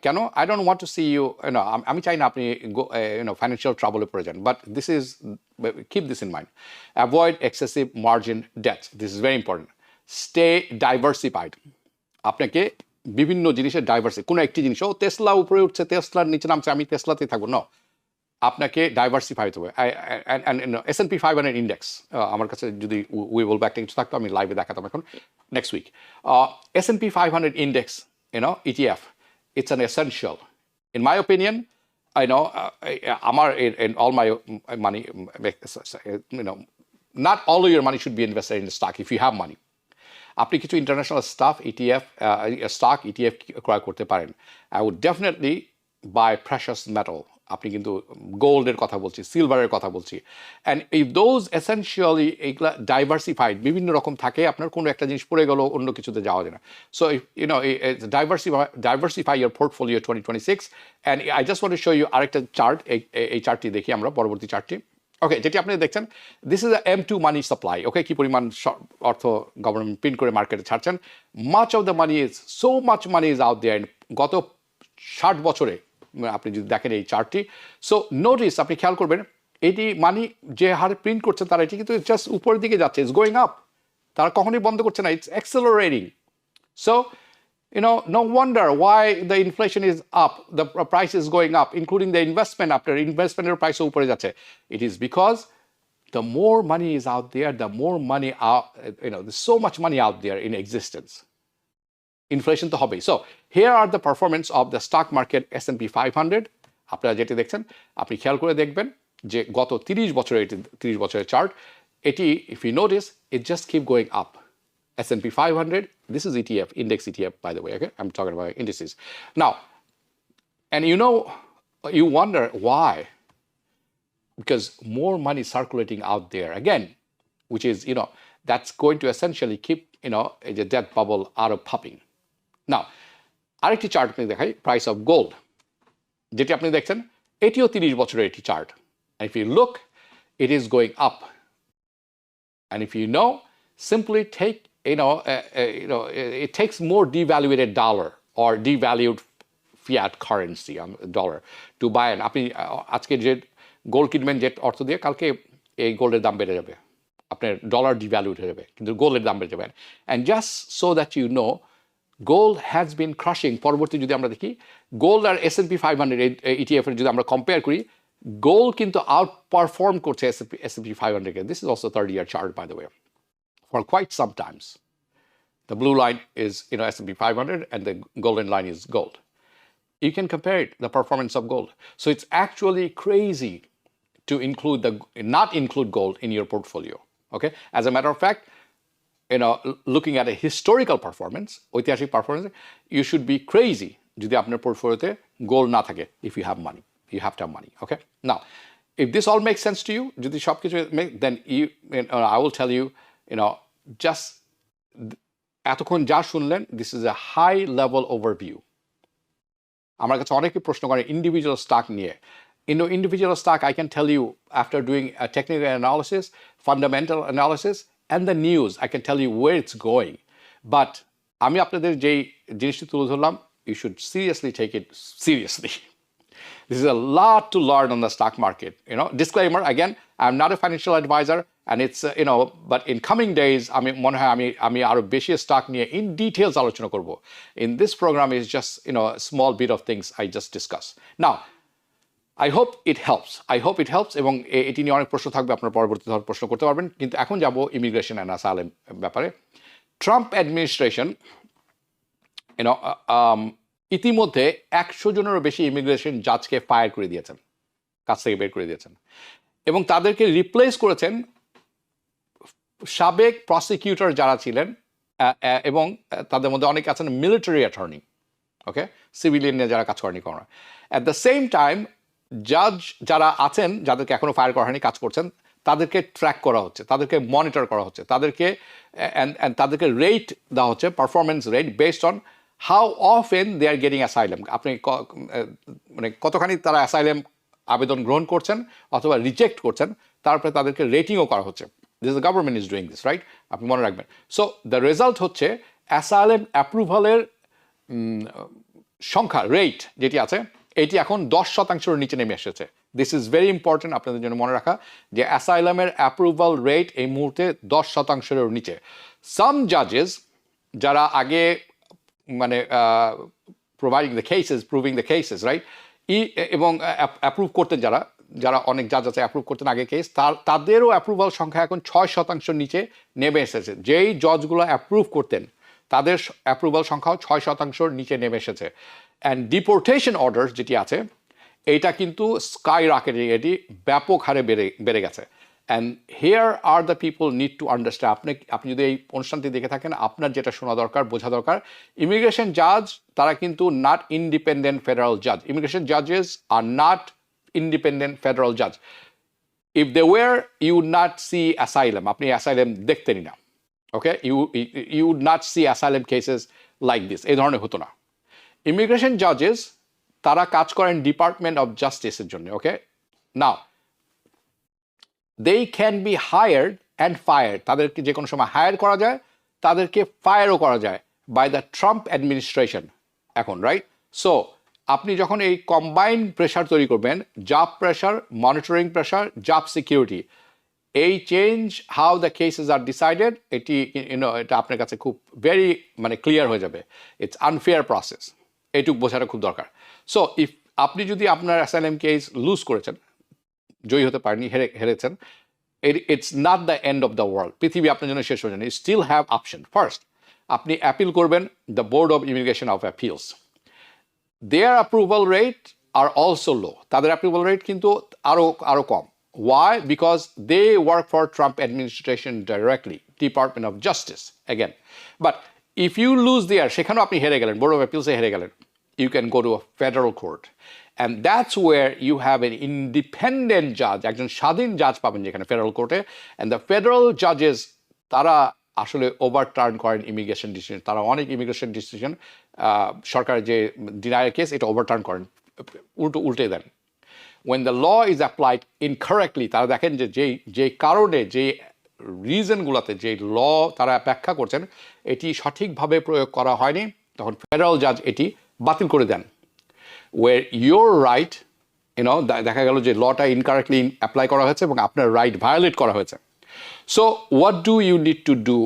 কেন I don't want to see you আমি চাই না আপনি ফাইন্যান্সিয়াল ট্রাবলে পড়ে যান, but this is keep this in mind, avoid excessive margin debt, this is very important. Stay diversified, আপনাকে বিভিন্ন জিনিসের ডাইভার্সি, কোনো একটি জিনিস ও টেসলা উপরে উঠছে টেসলার নিচে নামছে আমি টেসলাতেই থাকবো, ন, আপনাকে ডাইভার্সিফাই হতে হবে। S&P 500 ইন্ডেক্স আমার কাছে যদি উই বলবো একটা কিছু থাকতো আমি লাইভে দেখাতাম এখন next week. S&P 500 index ETF, it's an essential in my opinion. I know আমার in all my money, not all of your money should be invested in stock if you have money. আপনি কিছু international stock ETF ক্রয় করতে পারেন। I would definitely buy precious metal, আপনি কিন্তু গোল্ডের কথা বলছি, সিলভারের কথা বলছি, অ্যান্ড ইফ দোজ এসেনশিয়ালি এইগুলা ডাইভার্সিফাইড বিভিন্ন রকম থাকে, আপনার কোনো একটা জিনিস পড়ে গেল অন্য কিছুতে যাওয়া যায় না। So diversify your portfolio 2026। And I just want to show you আরেকটা চার্ট, এই চার্টটি দেখি আমরা, পরবর্তী চার্টটি। ওকে, যেটি আপনি দেখছেন, this is M2 money supply. Okay, কি পরিমাণ অর্থ গভর্নমেন্ট প্রিন্ট করে মার্কেটে ছাড়ছেন। Much of the money is, so much money is out there. গত 60 বছরে আপনি যদি দেখেন এই চার্টটি, সো নোটিস, আপনি খেয়াল করবেন এটি মানি যে হারে প্রিন্ট করছে তারা এটি কিন্তু জাস্ট উপরের দিকে যাচ্ছে, ইটস গোয়িং আপ, তারা কখনোই বন্ধ করছে না, it's accelerating. So no wonder why the inflation is up, the price is going up, including the investment, after investment price উপরে যাচ্ছে. It is because the more money is out there, the more money out, there's so much money out there in existence. Inflation তো হবেই। So here are the performance of the stock market S&P 500, আপনারা যেটি দেখছেন, আপনি খেয়াল করে দেখবেন যে গত 30 বছরের চার্ট, এটি if you notice, it just keep going up. S&P 500, this is ETF, index ETF, by the way, okay? I'm talking about indices. Now, and you wonder why? Because more money circulating out there, again, which is, that's going to essentially keep, the debt bubble out of popping. Now, আরেকটি chart আপনি দেখাই, price of gold, যেটি আপনি দেখছেন, এটিও 30 বছরের একটি chart. And if you look, it is going up. And if you know, simply take, it takes more devaluated dollar or devalued fiat currency, dollar, to buy an, আপনি আজকে যে gold কিনবেন যে অর্থ দিয়ে, কালকে এই গোল্ডের দাম বেড়ে যাবে, আপনার ডলার ডিভ্যালুড হয়ে যাবে, কিন্তু গোল্ডের দাম বেড়ে যাবে। And just so that gold has been crushing. পরবর্তী যদি আমরা দেখি, গোল্ড আর S&P 500 ETF এর যদি আমরা কম্পেয়ার করি, গোল্ড কিন্তু আউট পারফর্ম করছে S&P 500-কে। This is also 30-year chart, by the way, for quite some times. The blue line is S&P 500 and the golden line is gold. You can compare it, the performance of gold. So it's actually crazy to not include gold in your portfolio. Okay, as a matter of fact, looking at a historical performance, ঐতিহাসিক performance, you should be crazy যদি আপনার পোর্টফোলিওতে gold না থাকে, if you have money. You have to have money. Okay, now if this all makes sense to you, যদি সবকিছু then I will tell you, just এতক্ষণ যা শুনলেন, this is a high level overview. আমার কাছে অনেকে প্রশ্ন করে ইন্ডিভিজুয়াল স্টক নিয়ে। Individual stock, I can tell you, after doing a technical analysis, fundamental analysis, and the news, I can tell you where it's going. But আমি আপনাদের যেই জিনিসটি তুলে ধরলাম, you should seriously take it seriously. This is a lot to learn on the stock market. Disclaimer, again, I'm not a financial advisor, and it's, but in coming days, আমি আরো বেশি stock নিয়ে in details আলোচনা করব. In this program is just, a small bit of things I just discussed. Now, I hope it helps, এবং এটি নিয়ে অনেক প্রশ্ন থাকবে, আপনার পরবর্তী প্রশ্ন করতে পারবেন। কিন্তু এখন যাব ইমিগ্রেশন অ্যান্ড অ্যাসাইলাম ব্যাপারে। ট্রাম্প অ্যাডমিনিস্ট্রেশন, ইতিমধ্যে 100 জনেরও বেশি ইমিগ্রেশন জাজকে ফায়ার করে দিয়েছেন, কাজ থেকে বের করে দিয়েছেন, এবং তাদেরকে রিপ্লেস করেছেন সাবেক প্রসিকিউটর যারা ছিলেন, এবং তাদের মধ্যে অনেকে আছেন মিলিটারি অ্যাটর্নি, ওকে, সিভিলিয়ান নিয়ে যারা কাজ করেনি কোনো। অ্যাট দ্য সেম টাইম জাজ যারা আছেন, যাদেরকে এখনও ফায়ার করা হয়নি, কাজ করছেন, তাদেরকে ট্র্যাক করা হচ্ছে, তাদেরকে মনিটর করা হচ্ছে, তাদেরকে রেট দেওয়া হচ্ছে, performance rate, based on how often they are getting asylum. আপনি কতখানি তারা অ্যাসাইলাম আবেদন গ্রহণ করছেন অথবা রিজেক্ট করছেন, তারপরে তাদেরকে রেটিংও করা হচ্ছে। This government is doing this, right? আপনি মনে রাখবেন। সো দ্য রেজাল্ট হচ্ছে অ্যাসাইলাম অ্যাপ্রুভালের সংখ্যা রেট যেটি আছে এটি এখন 10% নিচে নেমে এসেছে। দিস ইজ ভেরি ইম্পর্টেন্ট আপনাদের জন্য মনে রাখা যে অ্যাসাইলামের অ্যাপ্রুভাল রেট এই মুহূর্তে 10%-এর নিচে। সাম জাজেস যারা আগে মানে প্রুভিং দ্য কেসেস রাইট এবং অ্যাপ্রুভ করতেন যারা অনেক জাজ আছে অ্যাপ্রুভ করতেন আগে কেস তাদেরও অ্যাপ্রুভাল সংখ্যা এখন 6% নিচে নেমে এসেছে। যেই জজগুলো অ্যাপ্রুভ করতেন তাদের অ্যাপ্রুভাল সংখ্যাও 6% নিচে নেমে এসেছে। অ্যান্ড ডিপোর্টেশন অর্ডার যেটি আছে এইটা কিন্তু স্কাই রকেটিং, এটি ব্যাপক হারে বেড়ে গেছে। And here are the people need to understand. আপনি যদি এই অনুষ্ঠানটি দেখে থাকেন আপনার যেটা শোনা দরকার, বোঝা দরকার, ইমিগ্রেশন জাজ তারা কিন্তু নট ইন্ডিপেন্ডেন্ট ফেডারেল জাজ। Immigration জাজেস are not independent federal জাজ। If they were you would not C asylum, আপনি অ্যাসাইলাম দেখতেনই না। ওকে, you would not C asylum cases like this, এই ধরনের হতো না। ইমিগ্রেশন জাজেস তারা কাজ করেন ডিপার্টমেন্ট অফ জাস্টিসের জন্য। Okay, now they can be hired and fired, তাদেরকে যে কোনো সময় হায়ার করা যায়, তাদেরকে ফায়ারও করা যায় বাই দ্য ট্রাম্প অ্যাডমিনিস্ট্রেশন এখন, রাইট? সো আপনি যখন এই কম্বাইন্ড প্রেশার তৈরি করবেন, job pressure, monitoring pressure, job security, এই change how the cases are decided, এটি এটা আপনার কাছে খুব ভেরি মানে ক্লিয়ার হয়ে যাবে। ইটস আনফেয়ার প্রসেস, এইটুকু বোঝাটা খুব দরকার। সো ইফ আপনি যদি আপনার অ্যাসাইলাম কেস লুজ করেছেন, জয়ী হতে পারেনি, হেরেছেন, it's not the end of the world, পৃথিবী আপনার জন্য শেষ হয়ে যায়নি। You still have option. First আপনি অ্যাপিল করবেন the board of immigration of appeals. Their approval rate are also low, তাদের অ্যাপ্রুভাল রেট কিন্তু আরও কম। Why? Because they work for Trump administration directly, Department of Justice again. But if you lose there, সেখানেও আপনি হেরে গেলেন, Board of Appeals হেরে গেলেন, you can go to a federal court. And that's where you have an independent judge, একজন স্বাধীন জাজ পাবেন যেখানে ফেডারেল কোর্টে। And the federal judges তারা আসলে ওভারটার্ন করেন ইমিগ্রেশন ডিসিশন। তারা অনেক ইমিগ্রেশন ডিসিশন সরকারের যে ডিনায়ার কেস এটা ওভারটার্ন করেন, উল্টে দেন। When the law is applied incorrectly, তারা দেখেন যে কারণে যে রিজনগুলোতে যে ল তারা ব্যাখ্যা করছেন এটি সঠিকভাবে প্রয়োগ করা হয়নি, তখন ফেডারেল জাজ এটি বাতিল করে দেন। ওয়ার ইউর রাইট দেখা গেল যে লটা ইনকারেক্টলি অ্যাপ্লাই করা হয়েছে এবং আপনার রাইট ভায়োলেট করা হয়েছে। So what do you need to do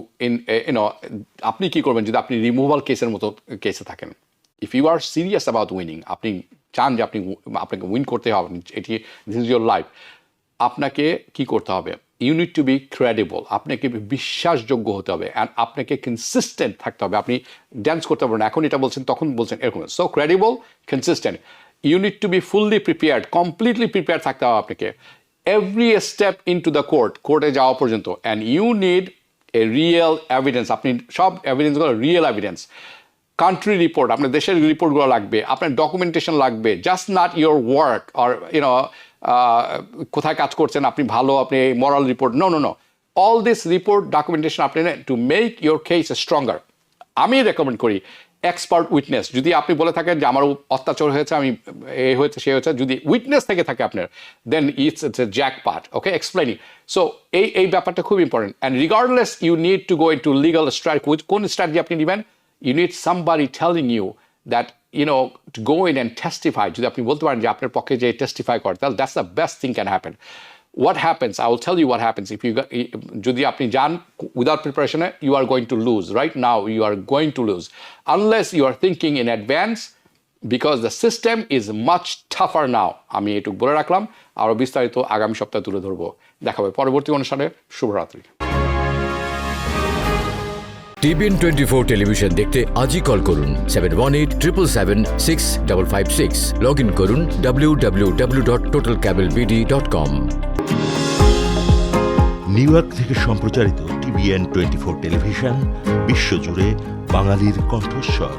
আপনি কী করবেন যদি আপনি রিমুভাল কেসের মতো কেসে থাকেন? If you are serious about winning, আপনি চান যে আপনাকে উইন করতে হবে, এটি দিস ইজ ইউর লাইফ, আপনাকে কি করতে হবে? You need to be credible, আপনাকে বিশ্বাসযোগ্য হতে হবে, অ্যান্ড আপনাকে কনসিস্টেন্ট থাকতে হবে। আপনি ড্যান্স করতে পারবেন, এখন এটা বলছেন তখন বলছেন, এরকম। So credible, consistent, you need to be fully prepared, completely prepare থাকতে হবে আপনাকে every step in to the কোর্টে যাওয়া পর্যন্ত। And you need a real evidence, আপনি সব এভিডেন্সগুলো রিয়েল এভিডেন্স, কান্ট্রি রিপোর্ট, আপনার দেশের রিপোর্টগুলো লাগবে, আপনার ডকুমেন্টেশন লাগবে, just not your work or কোথায় কাজ করছেন আপনি ভালো, আপনি moral report, no, all this report documentation আপনি to make your case stronger. আমি রেকমেন্ড করি এক্সপার্ট উইটনেস। যদি আপনি বলে থাকেন যে আমার অত্যাচার হয়েছে, আমি এ হয়েছে সে হয়েছে, যদি উইটনেস থেকে থাকে আপনার, then it's a jack part. Okay, explaining. So এই ব্যাপারটা খুব important. And regardless you need to go in to legal strike, কোন স্ট্র্যাটেজি আপনি নেবেন, you need somebody telling you that to go in and testify. যদি আপনি বলতে পারেন যে আপনার পক্ষে যে টেস্টিফাই করে, তাহলে that's the best thing can happen. What happens, I will tell you what happens if যদি আপনি যান without preparation, you are going to lose. Right now you are going to lose unless you are thinking in advance, because the system is much tougher now. আমি এটুকু বলে রাখলাম, আরো বিস্তারিত আগামী সপ্তাহে তুলে ধরবো। দেখা হবে পরবর্তী অনুষ্ঠানে। শুভরাত্রি। TBN 24 টেলিভিশন দেখতে আজই কল করুন 7187776556। লগ ইন করুন www.totalcablebd.com। নিউ ইয়র্ক থেকে সম্প্রচারিত TBN 24 টেলিভিশন বিশ্বজুড়ে বাঙালির কণ্ঠস্বর।